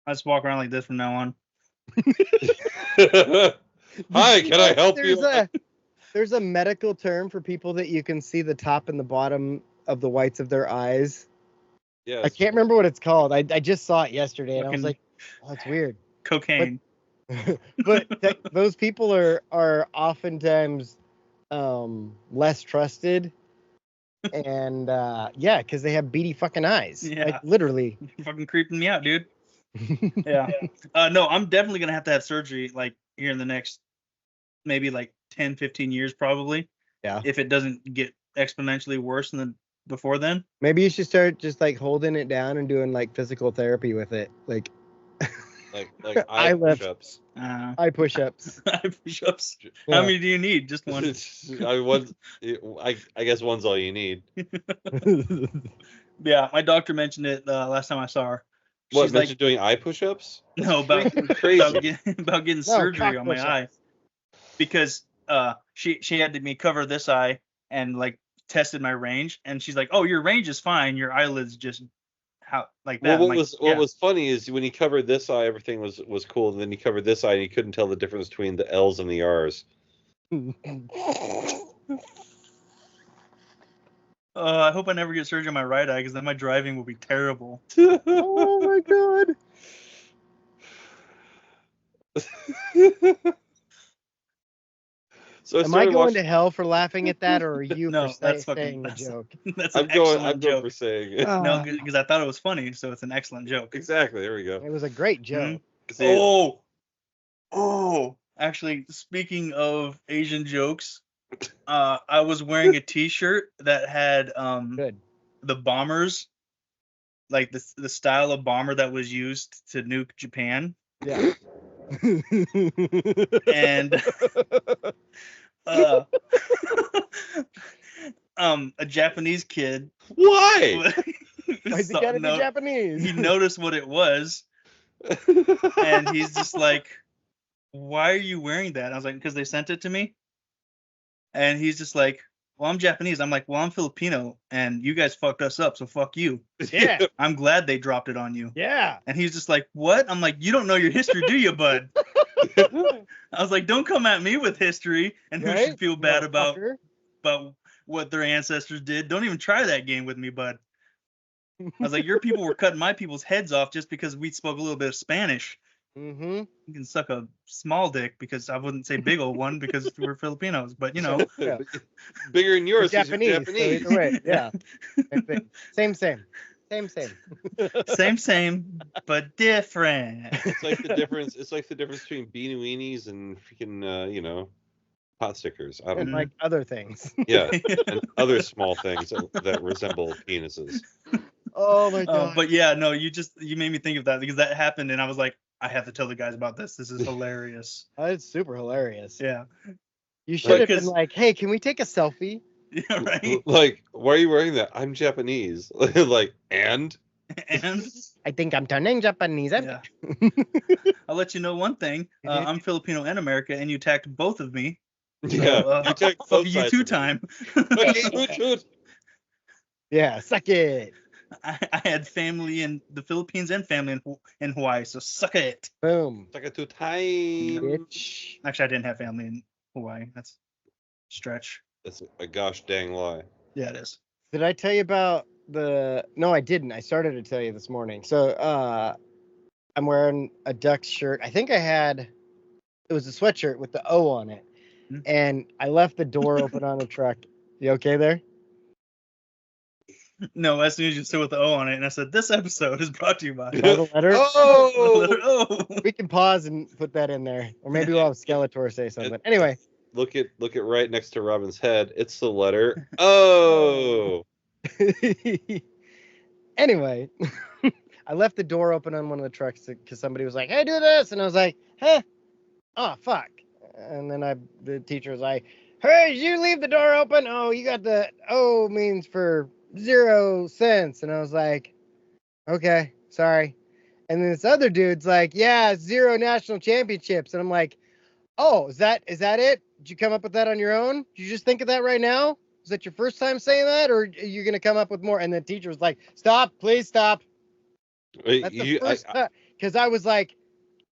I just walk around like this from now on. Hi, can I help you? There's a medical term for people that you can see the top and the bottom of the whites of their eyes. Yes. I can't remember what it's called. I just saw it yesterday and I was like, oh, that's weird. Cocaine. But those people are oftentimes less trusted. And because they have beady fucking eyes. Yeah. Like literally. You're fucking creeping me out, dude. Yeah. No, I'm definitely gonna have to have surgery like here in the next maybe like 10, 15 years probably. Yeah. If it doesn't get exponentially worse than before then. Maybe you should start just like holding it down and doing like physical therapy with it. Like like eye eye lift. push-ups. Eye push-ups. Eye push-ups. Yeah. How many do you need? Just one. I guess one's all you need. Yeah, my doctor mentioned it last time I saw her. What, She's mentioned like, doing eye push-ups? no, about Crazy. about getting No, surgery cock on my push-ups. eye because she had me cover this eye and like tested my range and she's like, oh, your range is fine, your eyelids just how like that. Well, I'm like, what was funny is when he covered this eye, everything was cool, and then he covered this eye, and he couldn't tell the difference between the L's and the R's. I hope I never get surgery on my right eye because then my driving will be terrible. Oh my god. So Am I going to hell for laughing at that, or are you No, for that's saying the fucking joke? that's I'm an going excellent joke. for saying it. No, because I thought it was funny, so it's an excellent joke. Exactly. There we go. It was a great joke. See, Actually, speaking of Asian jokes, I was wearing a T-shirt that had Good. the bombers, like the style of bomber that was used to nuke Japan, Yeah. and a Japanese kid. why? Why's he gotta be Japanese? He noticed what it was, and he's just like, why are you wearing that? I was like, because they sent it to me. And he's just like, well, I'm Japanese. I'm like, well, I'm Filipino, and you guys fucked us up, so fuck you. Yeah. I'm glad they dropped it on you. Yeah. And he's just like, what? I'm like, you don't know your history, do you, bud? I was like, don't come at me with history and who should feel bad about what their ancestors did. Don't even try that game with me, bud. I was like, your people were cutting my people's heads off just because we spoke a little bit of Spanish. Mm-hmm. You can suck a small dick because I wouldn't say big old one because we're Filipinos, but you know. Yeah. Bigger than yours. 'cause you're Japanese. Japanese. So either way, yeah. Same. Same. But different. It's like the difference. It's like the difference between beanie weenies and freaking pot stickers. I don't And know. like other things. Yeah, and other small things that resemble penises. Oh my god. But yeah, no, you made me think of that because that happened, and I was like, I have to tell the guys about this. This is hilarious. That's super hilarious. Yeah. You should have been Because- like, hey, can we take a selfie? Yeah, right. Like, why are you wearing that? I'm Japanese. Like, and And I think I'm turning Japanese. yeah. I'll let you know one thing. I'm Filipino and American, and you attacked both of me. yeah, you take Fuck both you sides two of it. time. Okay, shoot. Yeah, suck it. I had family in the Philippines and family in Hawaii, so suck it. Boom. It's like a 2 time. Bitch. Actually, I didn't have family in Hawaii. That's a stretch. That's a gosh dang lie. Yeah, it is. Did I tell you about no, I didn't. I started to tell you this morning. So I'm wearing a Ducks shirt. I think it was a sweatshirt with the O on it. Hmm. And I left the door open on the truck. You okay there? No, as soon as you said with the O on it, and I said, this episode is brought to you by By the letter? the Oh, letter O. We can pause and put that in there. Or maybe we'll have Skeletor say something. Anyway. look at right next to Robin's head. It's the letter O. Anyway, I left the door open on one of the trucks because somebody was like, hey, do this. And I was like, huh? Oh, fuck. And then the teacher was like, hey, did you leave the door open? Oh, you got the O means for 0 cents. And I was like, okay, sorry. And then this other dude's like, yeah, 0 national championships. And I'm like, oh, is that it? Did you come up with that on your own? Did you just think of that right now? Is that your first time saying that, or are you going to come up with more? And the teacher was like, stop, please stop. That's the first time. Because I was like,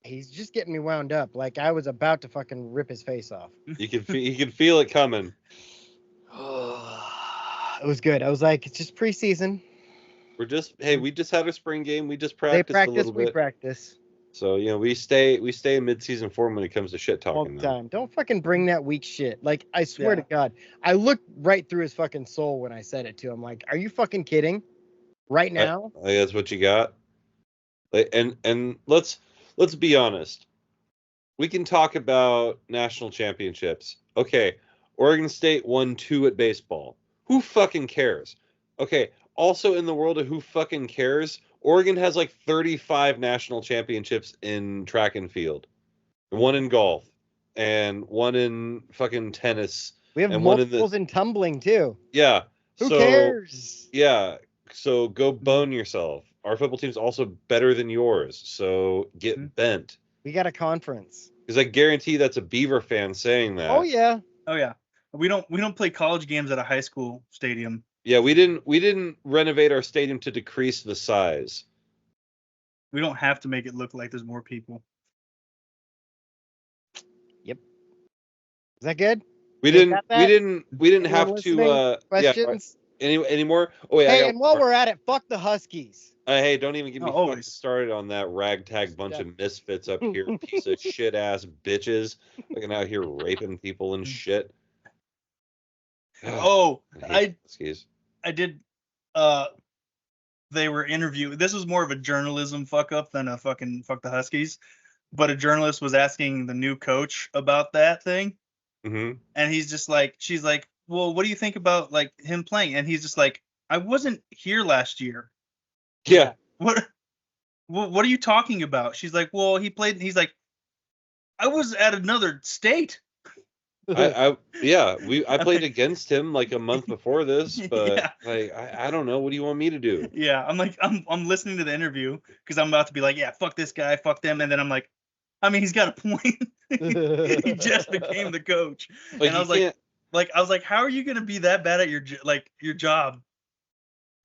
he's just getting me wound up. Like I was about to fucking rip his face off. You can feel it coming. It was good. I was like, it's just preseason. We just had a spring game. We just They practiced a practice, little we bit. practice So we stay in mid-season form when it comes to shit all talking. the Though. time. Don't fucking bring that weak shit. Like I swear Yeah. to God, I looked right through his fucking soul when I said it to him. Like, are you fucking kidding? Right now? I think that's what you got. And let's be honest. We can talk about national championships. Okay, Oregon State won 2 at baseball. Who fucking cares? Okay, also in the world of who fucking cares, Oregon has like 35 national championships in track and field. 1 in golf and 1 in fucking tennis. We have and one in multiples in tumbling too. Yeah. Who cares? Yeah. So go bone yourself. Our football team's also better than yours. So get bent. We got a conference. Because I guarantee that's a Beaver fan saying that. Oh yeah. Oh yeah. We don't play college games at a high school stadium. Yeah, we didn't renovate our stadium to decrease the size. We don't have to make it look like there's more people. Yep. Is that good? We You didn't got that? we didn't Anyone have listening? to Questions? any more? Oh wait, Hey, and while we're at it, fuck the Huskies. hey, don't even get me fucking always. started on that ragtag bunch of misfits up here, piece of shit ass bitches, fucking out here raping people and shit. Oh, hate Huskies. I did. They were interviewed. This was more of a journalism fuck up than a fucking fuck the Huskies. But a journalist was asking the new coach about that thing, Mm-hmm. and he's just like, she's like, well, what do you think about like him playing? And he's just like, I wasn't here last year. Yeah. What are you talking about? She's like, well, he played. He's like, I was at another state. I played against him like a month before this, but Yeah. like I don't know. What do you want me to do? Yeah, I'm like, I'm listening to the interview because I'm about to be like, yeah, fuck this guy, fuck them, and then I'm like, I mean, he's got a point. He just became the coach, Like and I was like, how are you gonna be that bad at your job?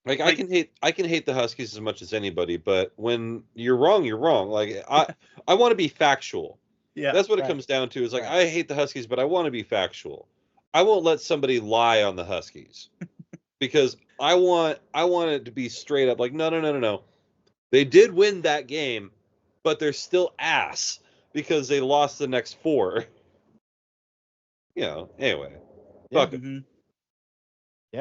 Like Like- I can hate the Huskies as much as anybody, but when you're wrong, you're wrong. Like I want to be factual. Yeah, That's what it Right. comes down to. Is like Right. I hate the Huskies, but I want to be factual. I won't let somebody lie on the Huskies because I want it to be straight up. Like no. They did win that game, but they're still ass because they lost the next 4. Anyway, Yeah. fuck 'em. Mhm.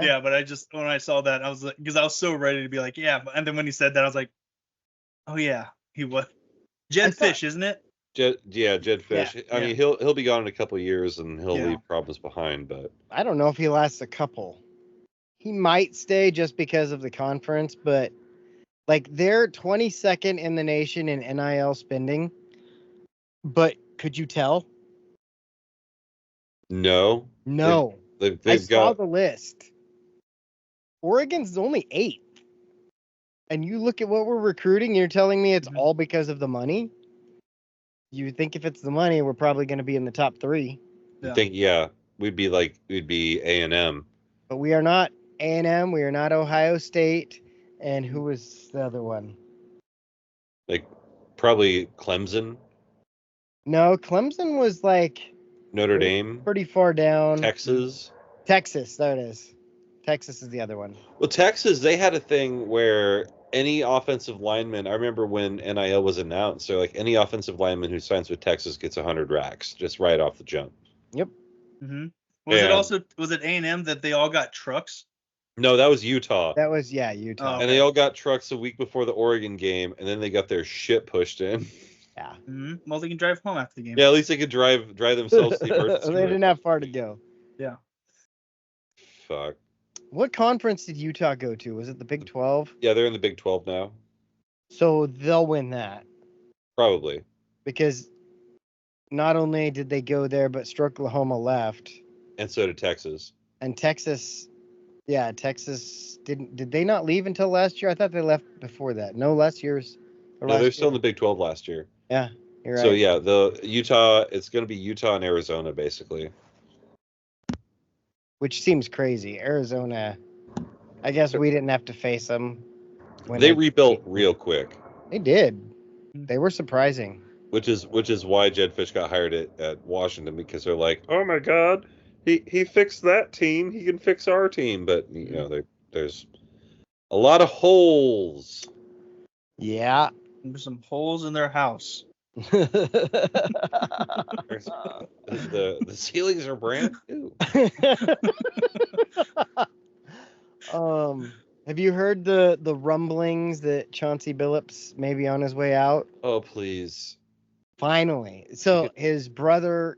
Yeah, but when I saw that, I was like, because I was so ready to be like, yeah. And then when he said that, I was like, oh yeah, he was. Jed Fish, isn't it? Jed Fish. I mean, he'll be gone in a couple of years and he'll leave problems behind. But I don't know if he lasts a couple. He might stay just because of the conference, but like they're 22nd in the nation in NIL spending. But could you tell? No. They've saw got the list. Oregon's only 8th. And you look at what we're recruiting, you're telling me it's all because of the money? You think if it's the money, we're probably going to be in the top 3. We'd be A&M. But we are not A&M, we are not Ohio State, and who was the other one? Like probably Clemson. No, Clemson was like Notre Dame. Pretty far down. Texas, there it is. Texas is the other one. Well, Texas, they had a thing where any offensive lineman, I remember when NIL was announced, they're like, any offensive lineman who signs with Texas gets 100 racks just right off the jump. Yep. Mm-hmm. Was it A&M that they all got trucks? No, that was Utah. That was, Utah. Oh, okay. And they all got trucks a week before the Oregon game, and then they got their shit pushed in. Yeah. Mm-hmm. Well, they can drive home after the game. Yeah, at least they could drive themselves to the emergency They didn't have far to go. Yeah. Fuck. What conference did Utah go to? Was it the Big 12? Yeah, they're in the Big 12 now. So they'll win that. Probably. Because not only did they go there, but Oklahoma left. And so did Texas. And Texas did they not leave until last year? I thought they left before that. No, last year's. No, they're still in the Big 12 last year. Yeah, you're right. So yeah, the Utah, it's going to be Utah and Arizona basically. Which seems crazy. Arizona, I guess we didn't have to face them. They rebuilt real quick. They did. They were surprising. Which is why Jed Fish got hired at Washington, because they're like, oh my God, he fixed that team, he can fix our team, but there's a lot of holes. Yeah. There's some holes in their house. The ceilings are brand new. Have you heard the rumblings that Chauncey Billups may be on his way out? Oh, please. Finally. So his brother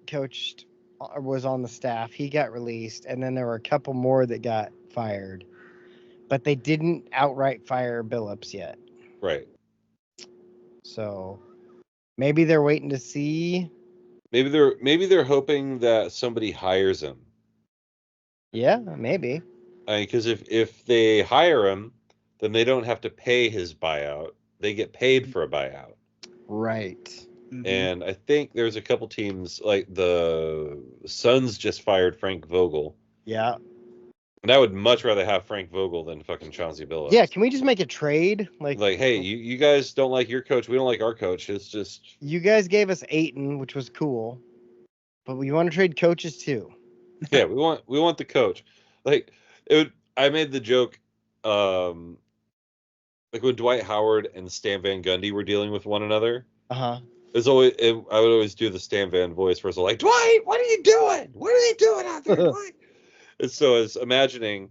was on the staff. He got released, and then there were a couple more that got fired. But they didn't outright fire Billups yet. Right. So maybe they're waiting to see. Maybe they're hoping that somebody hires him. Yeah, maybe. Because if they hire him, then they don't have to pay his buyout. They get paid for a buyout. Right. Mm-hmm. And I think there's a couple teams, like the Suns just fired Frank Vogel. Yeah. And I would much rather have Frank Vogel than fucking Chauncey Billups. Yeah, can we just make a trade? Like hey, you guys don't like your coach, we don't like our coach. It's just... You guys gave us Ayton, which was cool. But we want to trade coaches too. Yeah, we want the coach. Like... I made the joke, like when Dwight Howard and Stan Van Gundy were dealing with one another. Uh-huh. I would always do the Stan Van voice first, like, Dwight, what are you doing? What are they doing out there, Dwight? And so I was imagining,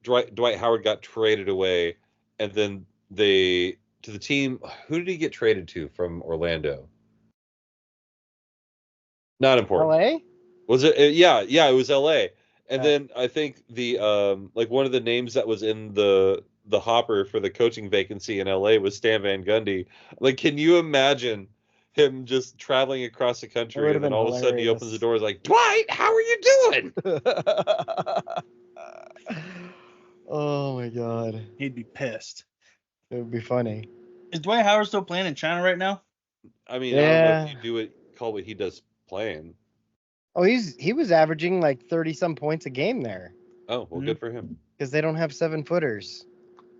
Dwight Howard got traded away, and then to the team, who did he get traded to from Orlando? Not important. LA? Was it? Yeah, it was LA. And then I think the like one of the names that was in the hopper for the coaching vacancy in LA was Stan Van Gundy. Like, can you imagine him just traveling across the country and then all of a sudden he opens the door and is like, Dwight, how are you doing? Oh my God. He'd be pissed. It would be funny. Is Dwight Howard still playing in China right now? I mean, I don't know if you call what he does playing. Oh, he was averaging like 30 some points a game there. Oh, well, good for him. Because they don't have 7-footers.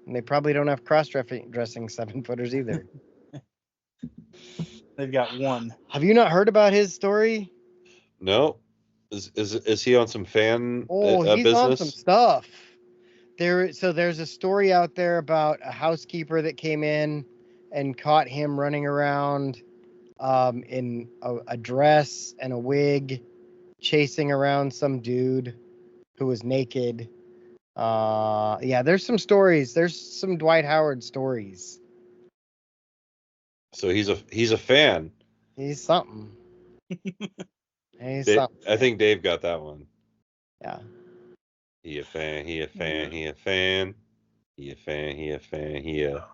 And they probably don't have cross-dressing 7-footers either. They've got one. Have you not heard about his story? No. Is he on some fan he's business? on some stuff. There's a story out there about a housekeeper that came in and caught him running around in a dress and a wig, chasing around some dude who was naked. Yeah, there's some stories. There's some Dwight Howard stories. So he's a fan. He's something. He's I something. think Dave got that one. Yeah. He a fan. He a fan. He a fan. He a fan. He a fan. He a.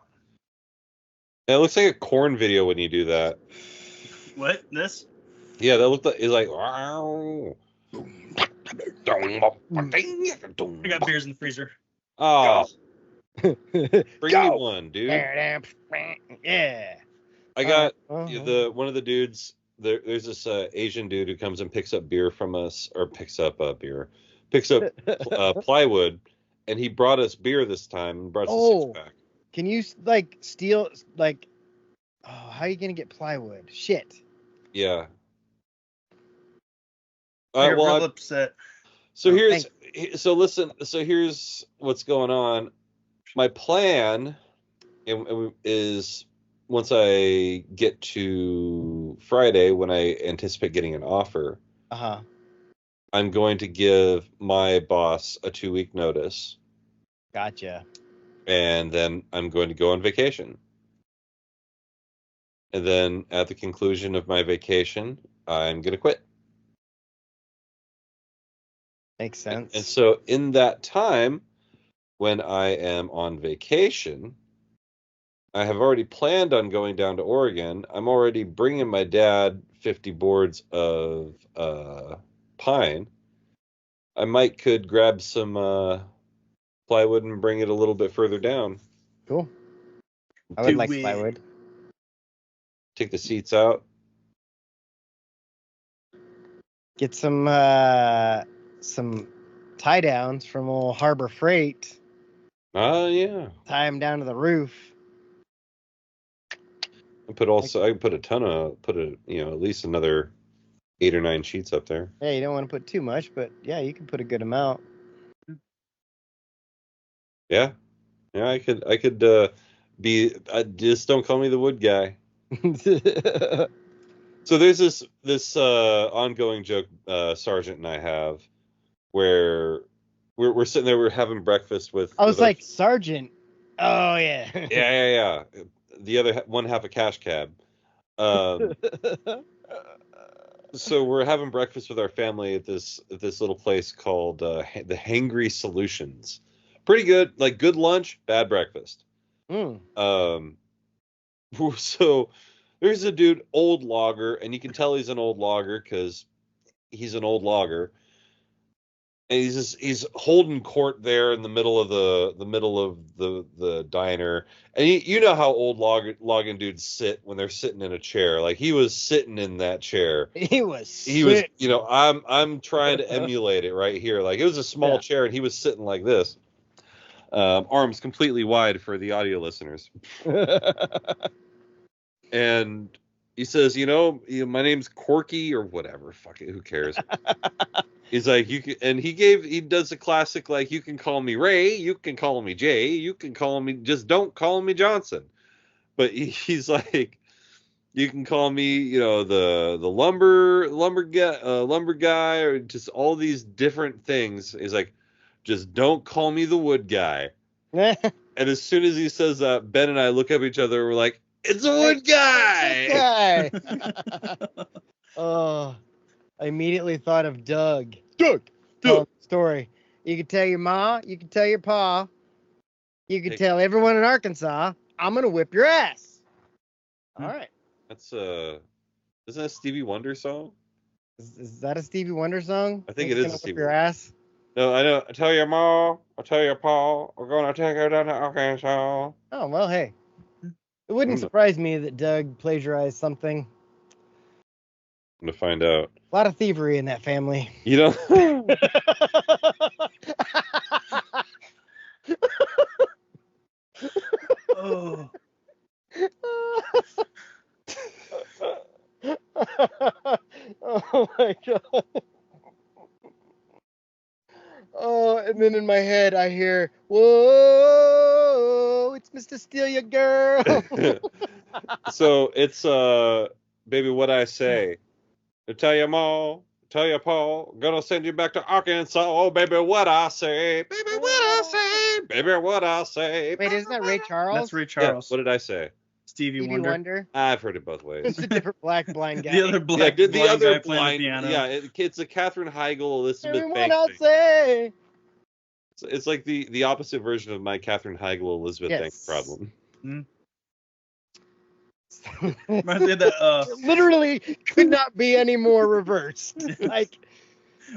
It looks like a corn video when you do that. What? This? Yeah, that looked like it's like. Wow. I got beers in the freezer. Oh, bring me Go! one, dude. Yeah. I got Uh-huh. one of the dudes. There's this Asian dude who comes and picks up beer from us, or picks up plywood, and he brought us beer this time and brought us a Oh. 6-pack. Can you like steal like? Oh, how are you gonna get plywood? Shit. Yeah. You're Well, real upset. so Oh, here's listen. So here's what's going on. My plan is once I get to Friday, when I anticipate getting an offer, Uh-huh. I'm going to give my boss a 2-week notice, Gotcha. and then I'm going to go on vacation. And then at the conclusion of my vacation, I'm going to quit. Makes sense. And so in that time, when I am on vacation, I have already planned on going down to Oregon. I'm already bringing my dad 50 boards of pine. I could grab some plywood and bring it a little bit further down. Cool. I would like plywood. Take the seats out. Get some tie downs from old Harbor Freight. Oh yeah. Tie them down to the roof. I can put at least another 8 or 9 sheets up there. Yeah, you don't want to put too much, but yeah, you can put a good amount. Yeah. Yeah, I could just don't call me the wood guy. So there's this ongoing joke Sergeant and I have where we're sitting there, we're having breakfast with. I was like, Sergeant. Oh yeah. Yeah. The other one half a cash cab. So we're having breakfast with our family at this little place called the Hangry Solutions. Pretty good, like good lunch, bad breakfast. So there's a dude, old logger, and you can tell he's an old logger because he's an old logger, and he's holding court there in the middle of the diner, and you know how old logging dudes sit when they're sitting in a chair. Like he was sitting in that chair. He was, you know, I'm trying to emulate it right here. Like it was a small chair, and he was sitting like this, arms completely wide for the audio listeners. And he says, my name's Corky or whatever. Fuck it, who cares? He's like, he does the classic, like, you can call me Ray, you can call me Jay, you can call me, just don't call me Johnson. But he's like, you can call me, the lumber guy, or just all these different things. He's like, just don't call me the wood guy. And as soon as he says that, Ben and I look up at each other, we're like, it's a wood guy. Oh, I immediately thought of Doug. Doug. Story. You can tell your ma, you can tell your pa, you can tell everyone in Arkansas, I'm gonna whip your ass. All right. That's isn't that a Stevie Wonder song? Is that a Stevie Wonder song? I think it is a Stevie Wonder. Your ass. No, I know. I tell your ma, I tell your pa, we're gonna take her down to Arkansas. Oh well, hey. It wouldn't surprise me that Doug plagiarized something. I'm gonna find out. A lot of thievery in that family. Oh. Oh my god. Oh, and then in my head I hear, whoa, it's Mr. Steal Your Girl. So it's baby, what I say. To tell your ma, tell your pa, gonna send you back to Arkansas. Oh baby, what I say. Baby, what I baby, what I say. Wait, isn't that Ray Charles? That's Ray Yeah, Charles. what did I say? Stevie Stevie Wonder. Wonder. I've heard it both ways. It's a different black blind guy. The other black the blind other guy playing the piano. Yeah, it's a Katherine Heigl, Elizabeth Everyone Banks I'll thing. say. It's like the opposite version of my Katherine Heigl, Elizabeth Yes. Banks problem. Reminds me of that, It literally could not be any more reversed. Like,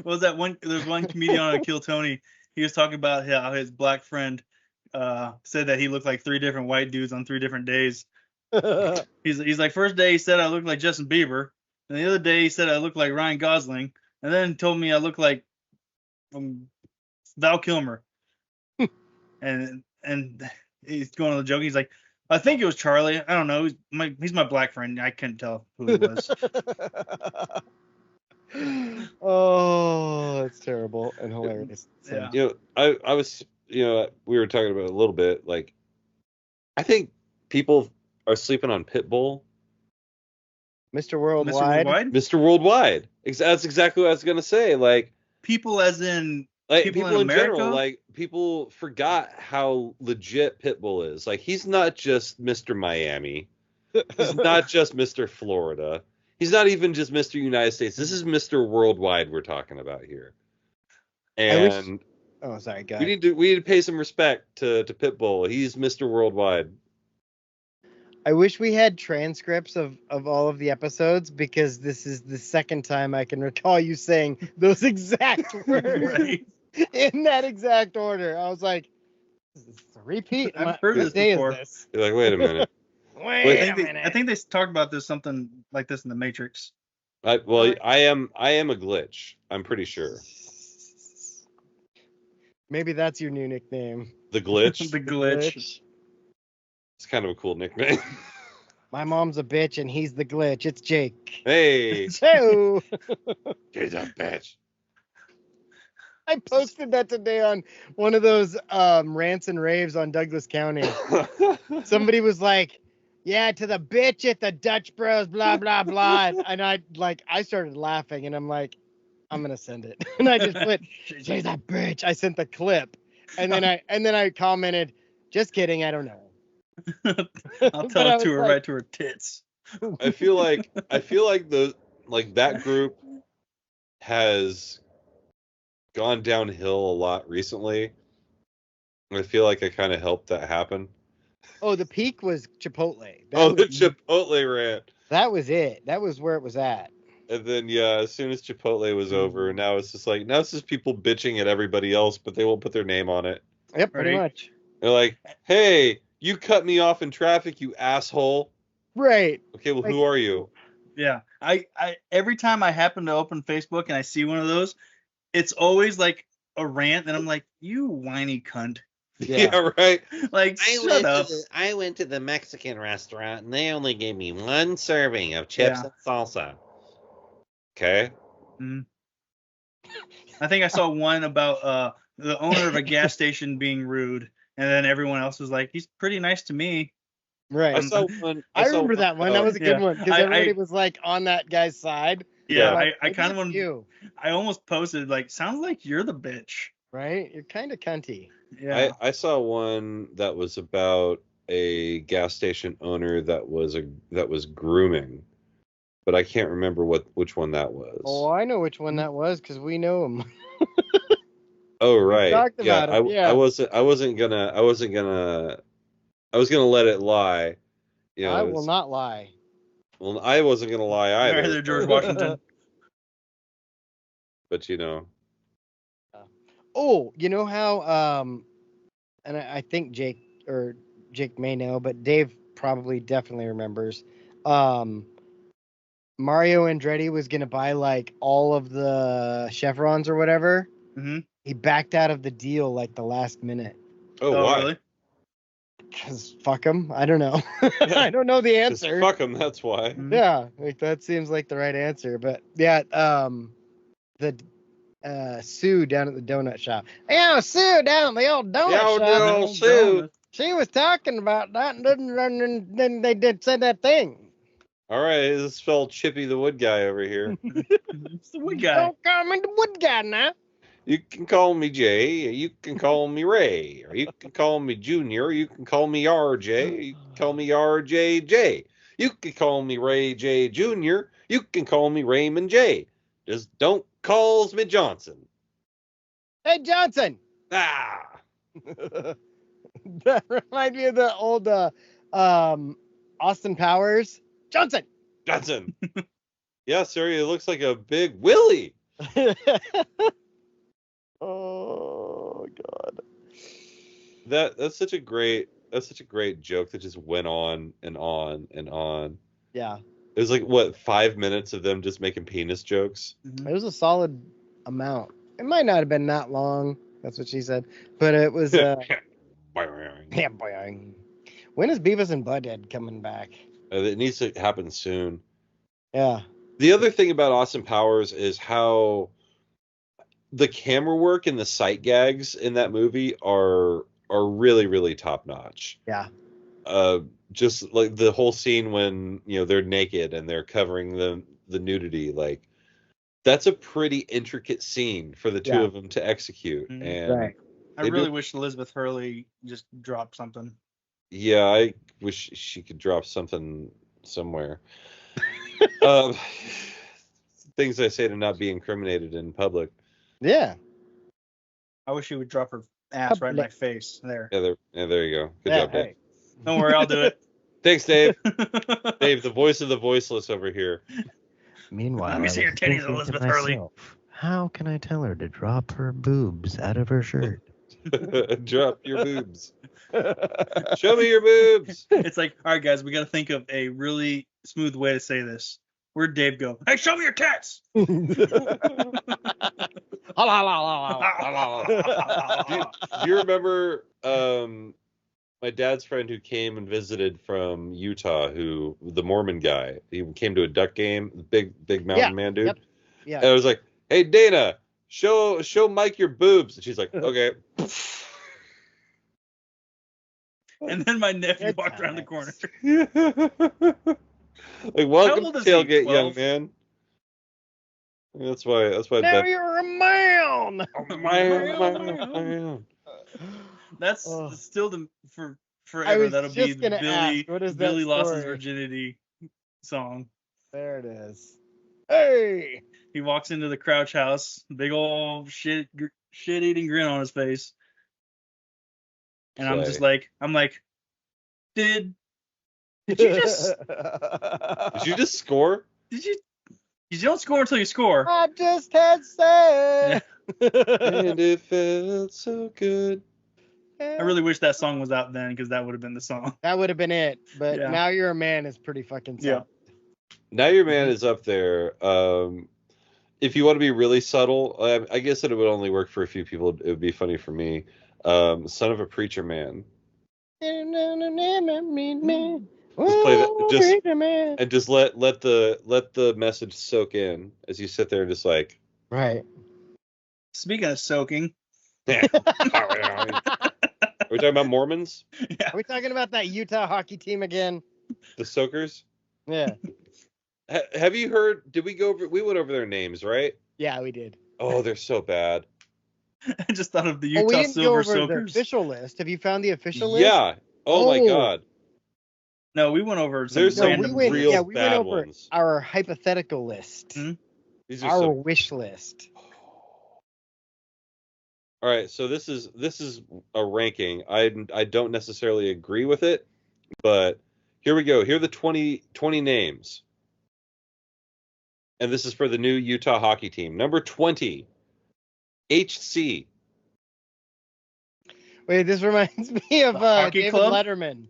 what was that one? There's one comedian on Kill Tony. He was talking about how his black friend said that he looked like 3 different white dudes on 3 different days. He's like, first day he said I looked like Justin Bieber, and the other day he said I looked like Ryan Gosling, and then told me I looked like Val Kilmer. and he's going on the joke. He's like, I think it was Charlie. I don't know. He's my black friend. I couldn't tell who it was. Oh, it's terrible and hilarious. Yeah. You know, I was, you know, we were talking about it a little bit. Like, I think people are sleeping on Pitbull. Mr. Worldwide. Mr. Worldwide? Mr. Worldwide. That's exactly what I was gonna say. Like People as in people in America? general, like people forgot how legit Pitbull is. Like he's not just Mr. Miami. He's not just Mr. Florida. He's not even just Mr. United States. This is Mr. Worldwide we're talking about here. And Oh, sorry, go we ahead. need to pay some respect to Pitbull. He's Mr. Worldwide. I wish we had transcripts of all of the episodes because this is the second time I can recall you saying those exact words Right. in that exact order. I was like, this is a repeat. I've heard What this day before. Is this? You're like, wait a minute. Wait I a think, minute. I think they talked about this something like this in the Matrix. I am a glitch. I'm pretty sure. Maybe that's your new nickname. The glitch. The glitch. It's kind of a cool nickname. My mom's a bitch and he's the glitch. It's Jake. Hey, So he's a bitch. I posted that today on one of those rants and raves on Douglas County. Somebody was like, yeah, to the bitch at the Dutch Bros, blah, blah, blah. And I started laughing and I'm like, I'm going to send it. And I just put, she's a bitch. I sent the clip. And then I commented, just kidding. I don't know. I'll tell it to her right to her tits. I feel like that group has gone downhill a lot recently. I feel like I kind of helped that happen. Oh, the peak was Chipotle. The Chipotle rant. That was it. That was where it was at. And then as soon as Chipotle was over, now it's just people bitching at everybody else, but they won't put their name on it. Yep, pretty Right. much. They're like, "Hey, you cut me off in traffic, you asshole." Right. Okay, well, who are you? Yeah. I every time I happen to open Facebook and I see one of those, it's always like a rant, and I'm like, you whiny cunt. Yeah, right. Like, shut up. I went to the Mexican restaurant and they only gave me 1 serving of chips and salsa. Okay. I think I saw one about the owner of a gas station being rude, and then everyone else was like, he's pretty nice to me. Right. I saw one. I remember that one. That was a good one because I- everybody was like on that guy's side. Yeah, Like, I maybe kind of it's want. you, I almost posted like, sounds like you're the bitch. right? You're kind of cunty. Yeah. I saw one that was about a gas station owner that was grooming, but I can't remember which one that was. Oh, I know which one that was because we know him. Oh, right. talked about it, yeah. I was gonna let it lie. You know, I will not lie. Well, I wasn't gonna lie either. Neither George Washington. But you know, Oh, you know how and I think Jake may know, but Dave probably definitely remembers. Mario Andretti was gonna buy like all of the chevrons or whatever. Mm-hmm. He backed out of the deal like the last minute. oh, why? Really? Cause fuck him. I don't know. I don't know the 'Cause answer. fuck them. That's why. Mhm. Yeah, like that seems like the right answer. But yeah, the Sue down at the donut shop. Yeah, Sue down at the old donut Yeah, shop. old Sue. She was talking about that, and then they said that thing. All right, this is spelled Chippy the Wood Guy over here. It's the wood guy. Don't call me the wood guy now. You can call me Jay, you can call me Ray, or you can call me Junior, you can call me RJ, you can call me RJJ. You can call me Ray J Jr., you can call me Raymond J. Just don't calls me Johnson. Hey, Johnson. Ah! That reminds me of the old Austin Powers. Johnson. Johnson. Yeah, sir, it looks like a big Willie. Oh God. That's such a great joke that just went on and on and on. Yeah. It was like what 5 minutes of them just making penis jokes. It was a solid amount. It might not have been that long. That's what she said. But it was yeah, boing. When is Beavis and Butthead coming back? It needs to happen soon. Yeah. The other thing about Austin Powers is how the camera work and the sight gags in that movie are really, really top notch. Yeah. Just like the whole scene when they're naked and they're covering the nudity, like that's a pretty intricate scene for the two of them to execute. Mm-hmm. And right. I really wish Elizabeth Hurley just dropped something. Yeah, I wish she could drop something somewhere. Things I say to not be incriminated in public. Yeah. I wish she would drop her ass right in my face. There. Yeah, there you go. Good job, Dave. Hey. Don't worry, I'll do it. Thanks, Dave. Dave, the voice of the voiceless over here. Meanwhile, Let me see your titties, Elizabeth Hurley. How can I tell her to drop her boobs out of her shirt? Drop your boobs. Show me your boobs. It's like, all right, guys, we got to think of a really smooth way to say this. Where'd Dave go? Hey, show me your tits. Do you remember my dad's friend who came and visited from Utah, the Mormon guy? He came to a duck game, big mountain man dude. Yep. Yeah. And I was like, "Hey, Dana, show Mike your boobs." And she's like, "Okay." And then my nephew walked around the corner. Like, welcome to old is he, tailgate, 12? young man. That's why. Now you're a man. Man. That's still I forever. was That'll just be gonna Billy. ask, what is that Billy lost his story? virginity song. There it is. Hey. He walks into the Crouch house, big old shit eating grin on his face, and I'm like, did you just Did you just score? You don't score until you score. I just had sex. And it felt so good. I really wish that song was out then, because that would have been the song. That would have been it. But Yeah. Now You're a Man is pretty fucking Yeah. sad. Now Your Man is up there. If you want to be really subtle, I guess that it would only work for a few people. It would be funny for me. Son of a Preacher Man. Just play that. Just let the message soak in as you sit there and just like. Right. Speaking of soaking. Are we talking about Mormons? Yeah. Are we talking about that Utah hockey team again? The Soakers? Yeah. Have you heard? Did we go over? We went over their names, right? Yeah, we did. Oh, they're so bad. I just thought of the Oh, we Utah didn't go Silver over the Soakers. official list. Have you found the official list? Yeah. Oh my God. No, we went over some There's some random real we bad went over ones. our hypothetical list. Hmm? These are Our wish list. All right, so this is a ranking. I don't necessarily agree with it, but here we go. Here are the 20 names. And this is for the new Utah hockey team. Number 20, HC. Wait, this reminds me of hockey David club? Letterman.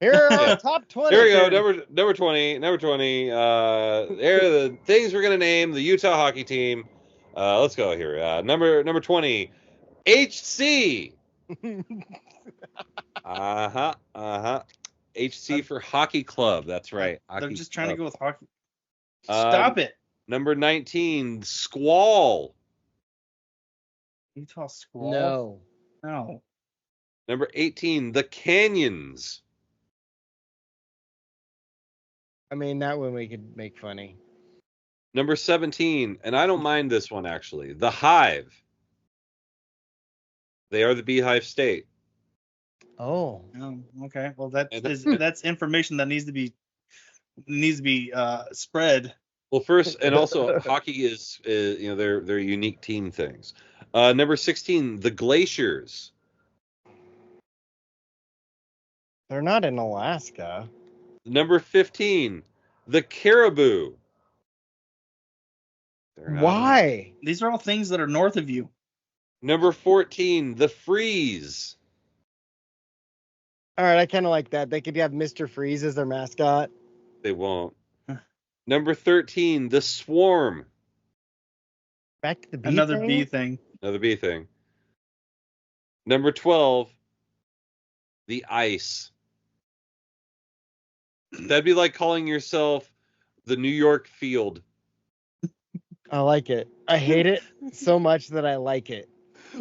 Here are our top 20. There we go. Number 20. Number 20. There are the things we're gonna name the Utah hockey team. Let's go here. Number 20, HC. HC for hockey club. That's right. They're just trying to go with hockey. Um, Stop it. Number 19, Squall. Utah Squall? No. Number 18, the Canyons. I mean, that one we could make funny. Number 17, and I don't mind this one actually. The Hive. They are the Beehive State. Oh. Oh, okay. Well, And- that's information that needs to be spread. Well, first, and also hockey is they're unique team things. Number 16, the Glaciers. They're not in Alaska. Number 15, the Caribou. They're not Why? These are all things that are north of you. Number 14, the Freeze. All right, I kind of like that. They could have Mr. Freeze as their mascot. They won't. Number 13, the Swarm. Back to the bee Another thing? bee thing. Another bee thing. Number 12, the Ice. That'd be like calling yourself the New York Field. I like it. I hate it so much that I like it.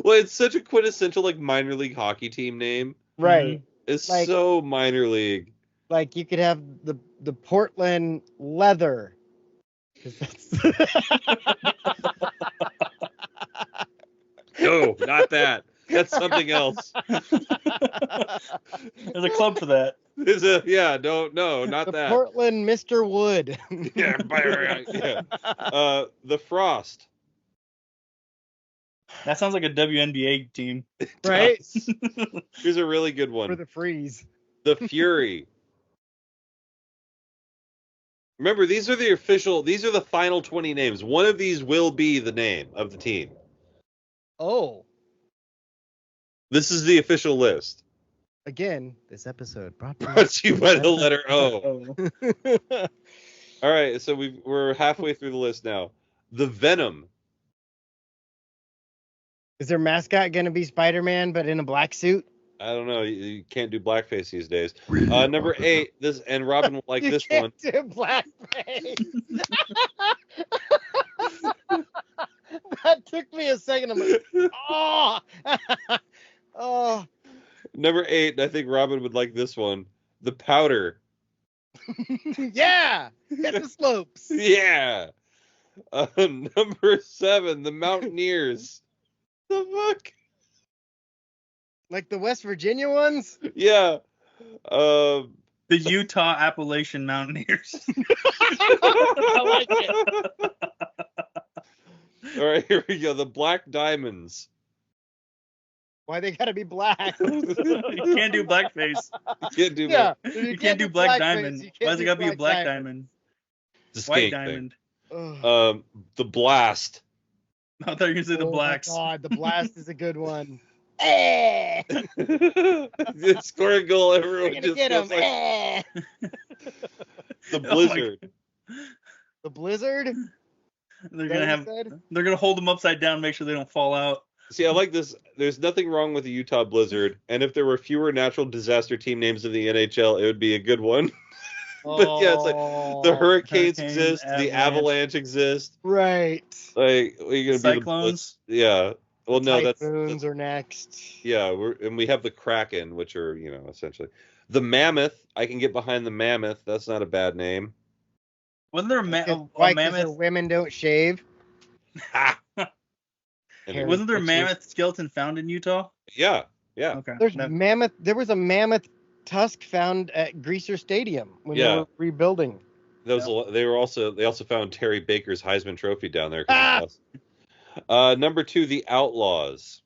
Well, it's such a quintessential like minor league hockey team name. Right. It's Like- so minor league. Like you could have the Portland Leather. 'Cause that's No, not that. That's something else. There's a club for that. No, not the that. Portland Mr. Wood. Yeah, yeah. The Frost. That sounds like a WNBA team. Right? Here's a really good one. For the freeze. The Fury. Remember, these are the final 20 names. One of these will be the name of the team. Oh. This is the official list. Again, this episode brought to Brought to you by the letter O. Oh. All right, so we're halfway through the list now. The Venom. Is their mascot going to be Spider-Man, but in a black suit? I don't know. You can't do blackface these days. Number 8. This and Robin will like You this can't one. do blackface. That took me a second. I'm like, oh. Oh. Number 8. I think Robin would like this one. The Powder. Yeah. Hit the slopes. Yeah. Number 7. The Mountaineers. The fuck? Like the West Virginia ones? Yeah. The Utah Appalachian Mountaineers. I like it. All right, here we go. The Black Diamonds. Why they gotta be black? You can't do blackface. You can't do Yeah. that. You can't do black blackface, diamond. you can't Why's it do gotta be a black diamond? It's a White skank diamond. Ugh. thing. The Blast. I thought you were gonna say the Oh my blacks. God, the blast is a good one. Eh. Score a goal, We're everyone gonna just get goes him. like, Eh. the Oh my Blizzard. The blizzard? They're Is that gonna what have. you said? They're gonna hold them upside down, make sure they don't fall out. See, I like this. There's nothing wrong with the Utah Blizzard, and if there were fewer natural disaster team names in the NHL, it would be a good one. But yeah, it's like the Oh, Hurricanes Hurricane, exist, the Avalanche exist. right. Like, are you gonna Cyclones? be the yeah. Well, no, Typhoons are next. yeah. We have the Kraken, which are essentially the Mammoth. I can get behind the Mammoth. That's not a bad name. Wasn't there a, Why? a 'Cause their mammoth? women don't shave. And Wasn't there a pictures. mammoth skeleton found in Utah? yeah. Okay. There's That- mammoth. There was a mammoth tusk found at Greaser Stadium when Yeah. they were rebuilding. That was they also found Terry Baker's Heisman Trophy down there. Ah! Number 2, the Outlaws.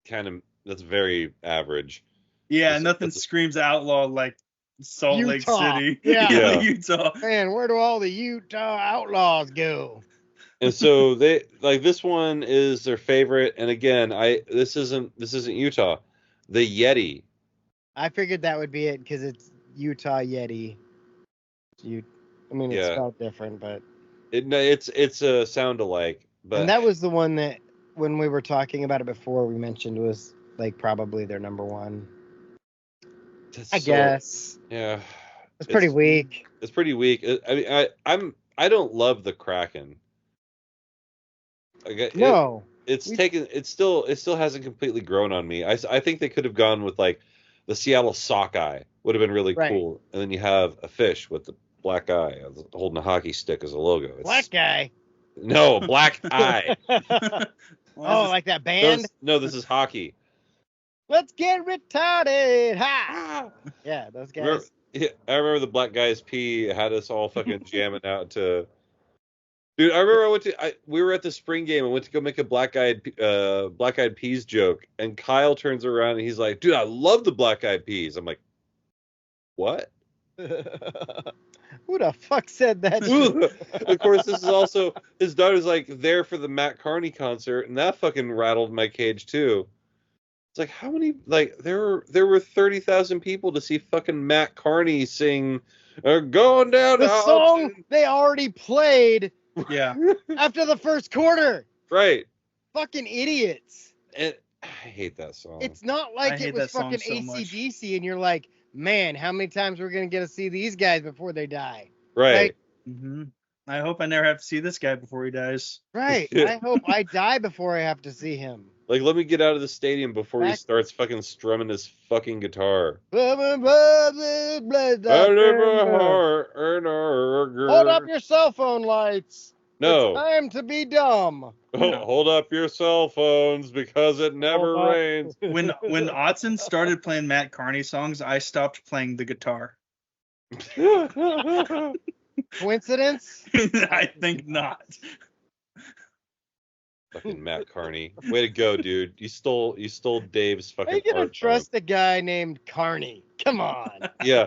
That's very average. yeah, That's- nothing that's a- screams outlaw like Salt Lake Utah. City. Yeah. Utah. Man, where do all the Utah Outlaws go? And so they like this one is their favorite. And again, this isn't Utah. The Yeti. I figured that would be it because it's Utah Yeti. It's Yeah. spelled different, but It's a sound alike. But and that was the one that when we were talking about it before we mentioned was like probably their number one. that's I so- guess Yeah. it's pretty weak. It's pretty weak. I don't love the Kraken. No, It still hasn't completely grown on me. I think they could have gone with like the Seattle Sockeye would have been really Right. cool, and then you have a fish with black eye. I was holding a hockey stick as a logo. It's, Black guy. No, black eye. Oh, like that band? No, this is hockey. Let's get retarded. Ha! Yeah, those guys. I remember the Black Guys P had us all fucking jamming out to. Dude, I remember we were at the spring game and went to go make a Black Eyed Peas joke, and Kyle turns around and he's like, "Dude, I love the Black Eyed Peas." I'm like, "What?" Who the fuck said that? Of course, this is also his daughter's like there for the Matt Carney concert, and that fucking rattled my cage too. It's like, how many, like, there were 30,000 people to see fucking Matt Carney sing "Going Down the song they already played. Yeah. After the first quarter. Right. Fucking idiots. And I hate that song. It's not like it was fucking so AC/DC and you're like, man, how many times we're going to get to see these guys before they die? Right. Mm-hmm. I hope I never have to see this guy before he dies. Right. I hope I die before I have to see him. Like, let me get out of the stadium before he starts fucking strumming his fucking guitar. Hold up your cell phone lights. No. It's time to be dumb. Hold up your cell phones because it never rains. When Otson started playing Matt Carney songs, I stopped playing the guitar. Coincidence? I think not. Fucking Matt Carney. Way to go, dude. You stole Dave's fucking How you gonna art trust a guy named Carney? Come on. Yeah.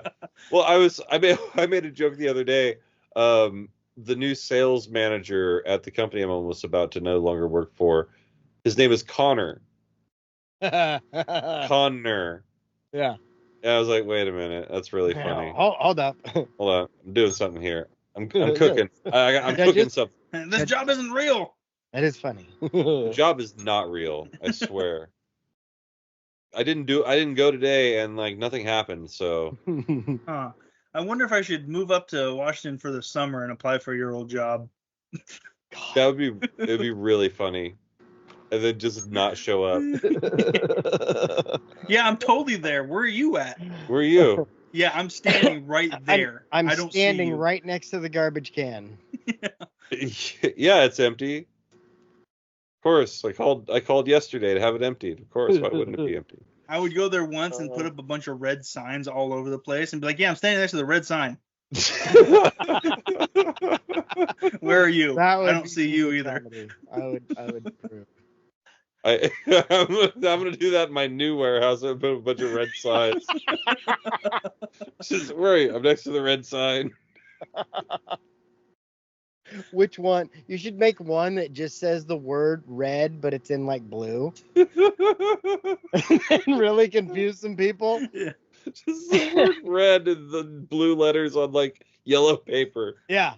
Well, I made a joke the other day. The new sales manager at the company I'm almost about to no longer work for, his name is Connor. Connor. Yeah. And I was like, wait a minute, that's really funny. Hold up. Hold on, I'm doing something here. I'm cooking. I'm cooking something. This job isn't real. That is funny. The job is not real. I swear. I didn't go today, and like nothing happened. So. Huh. I wonder if I should move up to Washington for the summer and apply for your old job. It'd be really funny. And then just not show up. Yeah, I'm totally there. Where are you at? Where are you? Yeah, I'm standing right there. I'm I don't standing see you. right next to the garbage can. Yeah, it's empty. Of course. I called yesterday to have it emptied. Of course, why wouldn't it be empty? I would go there once and put up a bunch of red signs all over the place and be like, yeah, I'm standing next to the red sign. Where are you? I don't see you either. I would approve. I'm gonna do that in my new warehouse and put a bunch of red signs. Just worry, I'm next to the red sign. Which one? You should make one that just says the word red, but it's in like blue. And really confuse some people. Yeah. Just the word red and the blue letters on like yellow paper. Yeah.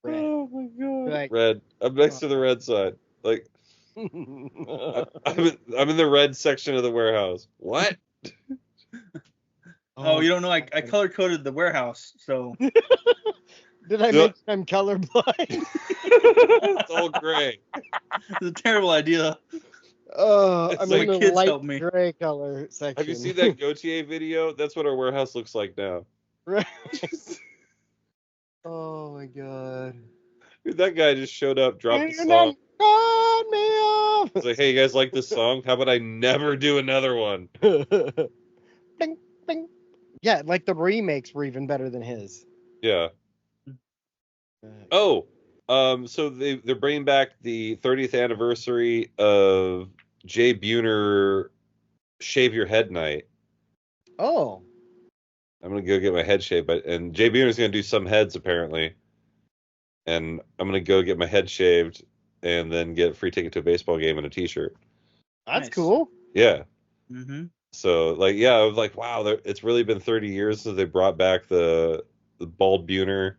Red. Oh my god. Like, red. I'm next to the red side. Like I'm in the red section of the warehouse. What? Oh, you don't know? I color coded the warehouse, so. Did I mention I'm colorblind? It's all gray. It's a terrible idea. Oh, I'm like in the kids light help me. gray color section. Have you seen that Gautier video? That's what our warehouse looks like now. Right. Oh my god. Dude, that guy just showed up, dropped the And song. cut me off. It's like, hey, you guys like this song? How about I never do another one? Ding, ding. Yeah, like the remakes were even better than his. Yeah. Oh, so they're bringing back the 30th anniversary of Jay Buhner Shave Your Head Night. Oh. I'm gonna go get my head shaved, and Jay Buhner's gonna do some heads apparently, and I'm gonna go get my head shaved and then get a free ticket to a baseball game and a T-shirt. That's Nice. cool. Yeah. Mm-hmm. So like, yeah, I was like, wow, it's really been 30 years since they brought back the bald Buhner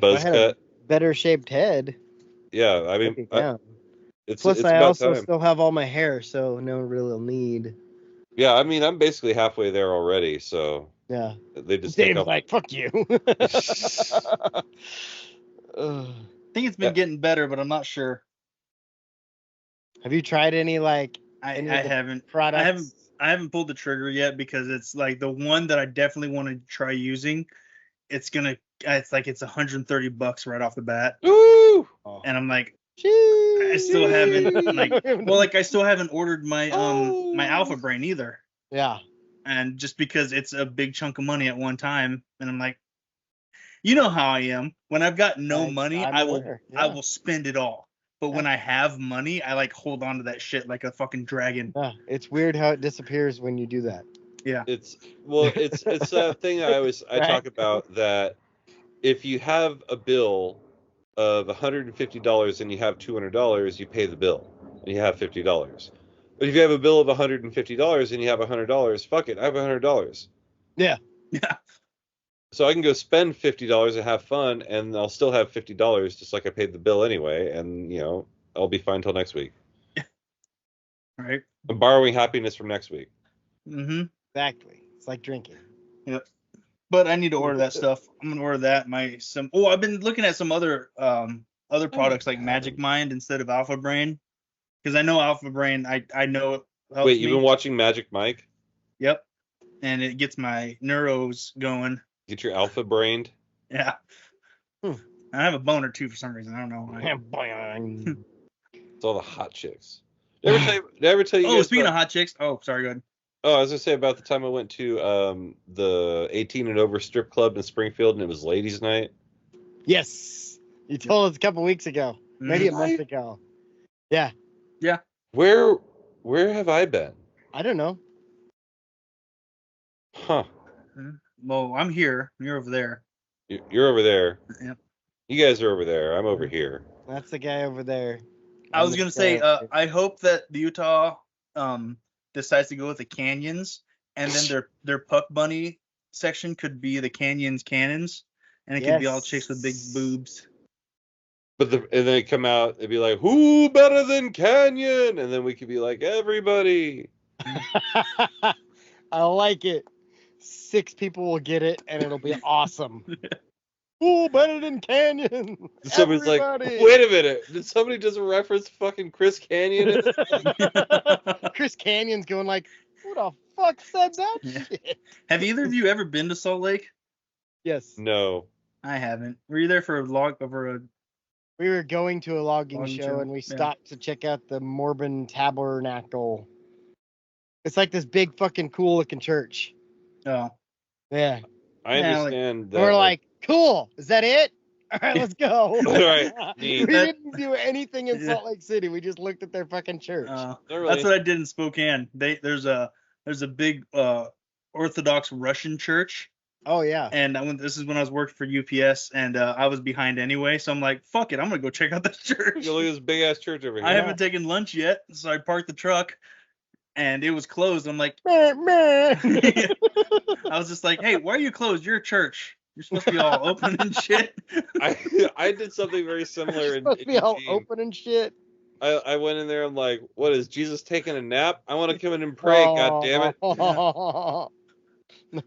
buzz If I had cut. a better shaped head. Yeah, I mean, it's Plus, it's I about also time. still have all my hair, so no real need. Yeah, I mean, I'm basically halfway there already, so Yeah. they just take Dave's off. like, fuck you. Ugh. I think it's been getting better, but I'm not sure. Have you tried any like I any of the haven't. products? I haven't pulled the trigger yet because it's like the one that I definitely want to try using it's like it's $130 right off the bat, Ooh! and I'm like, Jeez. I still haven't I still haven't ordered my my Alpha Brain either, Yeah. and just because it's a big chunk of money at one time, and I'm like, you know how I am. When I've got no money, I'm I aware, I yeah. will spend it all. But when I have money, I like hold on to that shit like a fucking dragon. Yeah. It's weird how it disappears when you do that. Yeah. It's that thing I Right. talk about, that if you have a bill of $150 and you have $200, you pay the bill and you have $50. But if you have a bill of $150 and you have $100, fuck it, I have $100. Yeah. Yeah. So I can go spend $50 and have fun, and I'll still have $50, just like I paid the bill anyway, and I'll be fine till next week. Right. I'm borrowing happiness from next week. Mm-hmm. Exactly. It's like drinking. Yep. But I need to order that stuff. I'm gonna order that. I've been looking at some other products like Magic Mind instead of Alpha Brain, because I know Alpha Brain. I know it helps Wait, you've me. been watching Magic Mike? Yep. And it gets my neuros going. Get your alpha brained? Yeah. Hmm. I have a boner too for some reason. I don't know why. Boing. It's all the hot chicks. Did I ever tell you Oh, guys speaking about- of hot chicks. Oh, sorry, go ahead. Oh, I was gonna say about the time I went to the 18 and over strip club in Springfield, and it was ladies' night. Yes. You told us a couple weeks ago. Maybe a Mhm. month ago. Yeah. Where have I been? I don't know. Huh? Well, I'm here. You're over there. You're over there. Yep. You guys are over there. I'm over here. That's the guy over there. I was gonna say, I hope that the Utah decides to go with the canyons, and then their Puck Bunny section could be the canyons, and it could be all chicks with big boobs. But and then they come out, they'd be like, "Who better than Canyon?" And then we could be like, "Everybody." I like it. 6 people will get it, and it'll be awesome. Ooh, better than Canyon. Somebody's Everybody. like, "Wait a minute! Did somebody just reference fucking Chris Canyon?" Chris Canyon's going like, who the fuck said that Yeah. shit? Have either of you ever been to Salt Lake? Yes. No. I haven't. Were you there for a We were going to a logging Logging show, show, and we yeah. stopped to check out the Mormon Tabernacle. It's like this big fucking cool looking church. Oh. Yeah. I Yeah, understand that. We're like, cool. Is that it? All right, let's go. All right, We neat. didn't do anything in Yeah. Salt Lake City. We just looked at their fucking church. Not really. That's what I did in Spokane. There's a big Orthodox Russian church, Oh yeah. and this is when I was working for UPS, and I was behind anyway, so I'm like, fuck it, I'm gonna go check out this church. Look at this big ass church over here. I haven't taken lunch yet, so I parked the truck, and it was closed. I'm like, Meh, meh. I was just like, hey, why are you closed? You're a church. You're supposed to be all open and shit. I did something very similar in Supposed to be all Eugene. open and shit. I went in there. I'm like, what is Jesus taking a nap? I want to come in and pray. God damn it!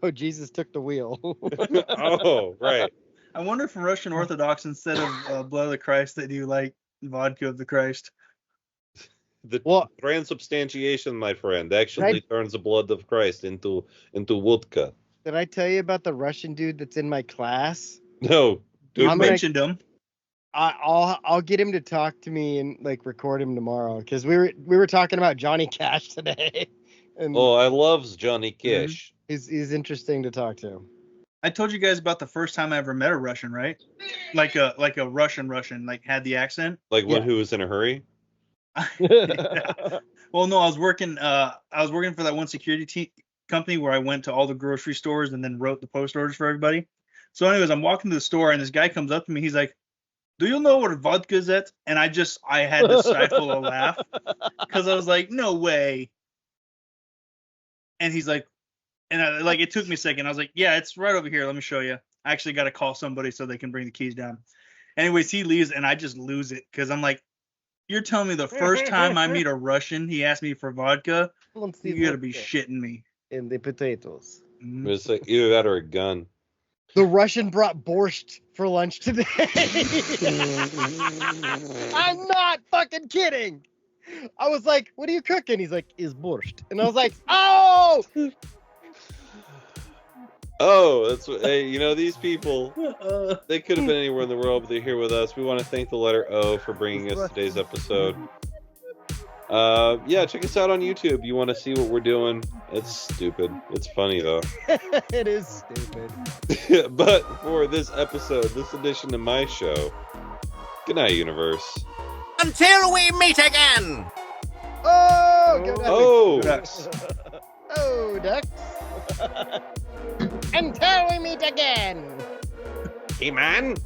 No, Jesus took the wheel. Oh, right. I wonder if in Russian Orthodox, instead of blood of the Christ, they do like vodka of the Christ. The Well- transubstantiation, my friend, actually turns the blood of Christ into vodka. Did I tell you about the Russian dude that's in my class? No, dude. You I'm gonna- mentioned him. I'll get him to talk to me and like record him tomorrow, because we were talking about Johnny Cash today, and Oh, I loves Johnny Cash. he's interesting to talk to. I told you guys about the first time I ever met a Russian, right? Like a Russian, like had the accent. Like one Yeah. who was in a hurry. Well, no, I was working for that one security company where I went to all the grocery stores and then wrote the post orders for everybody. So anyways, I'm walking to the store and this guy comes up to me. He's like, "Do you know what vodka is at?" And I had to stifle a laugh because I was like, "No way." And he's like, it took me a second. I was like, "Yeah, it's right over here. Let me show you." I actually got to call somebody so they can bring the keys down. Anyways, he leaves and I just lose it because I'm like, you're telling me the first time I meet a Russian, he asked me for vodka? You gotta be shitting me. And the potatoes. Mhm. It's like either that or a gun. The Russian brought borscht for lunch today. I'm not fucking kidding. I was like, "What are you cooking?" He's like, "Is borscht." And I was like, "Oh!" Oh, that's what, hey, you know, these people, they could have been anywhere in the world, but they're here with us. We want to thank the letter O for bringing us today's episode. Yeah, check us out on YouTube. You want to see what we're doing? It's stupid. It's funny, though. It is stupid. But for this episode, this edition of my show, good night, universe. Until we meet again! Oh, go Ducks. Oh! Ducks. Oh, Ducks. Until we meet again. He-Man!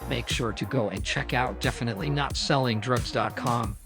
Make sure to go and check out definitelynotsellingdrugs.com.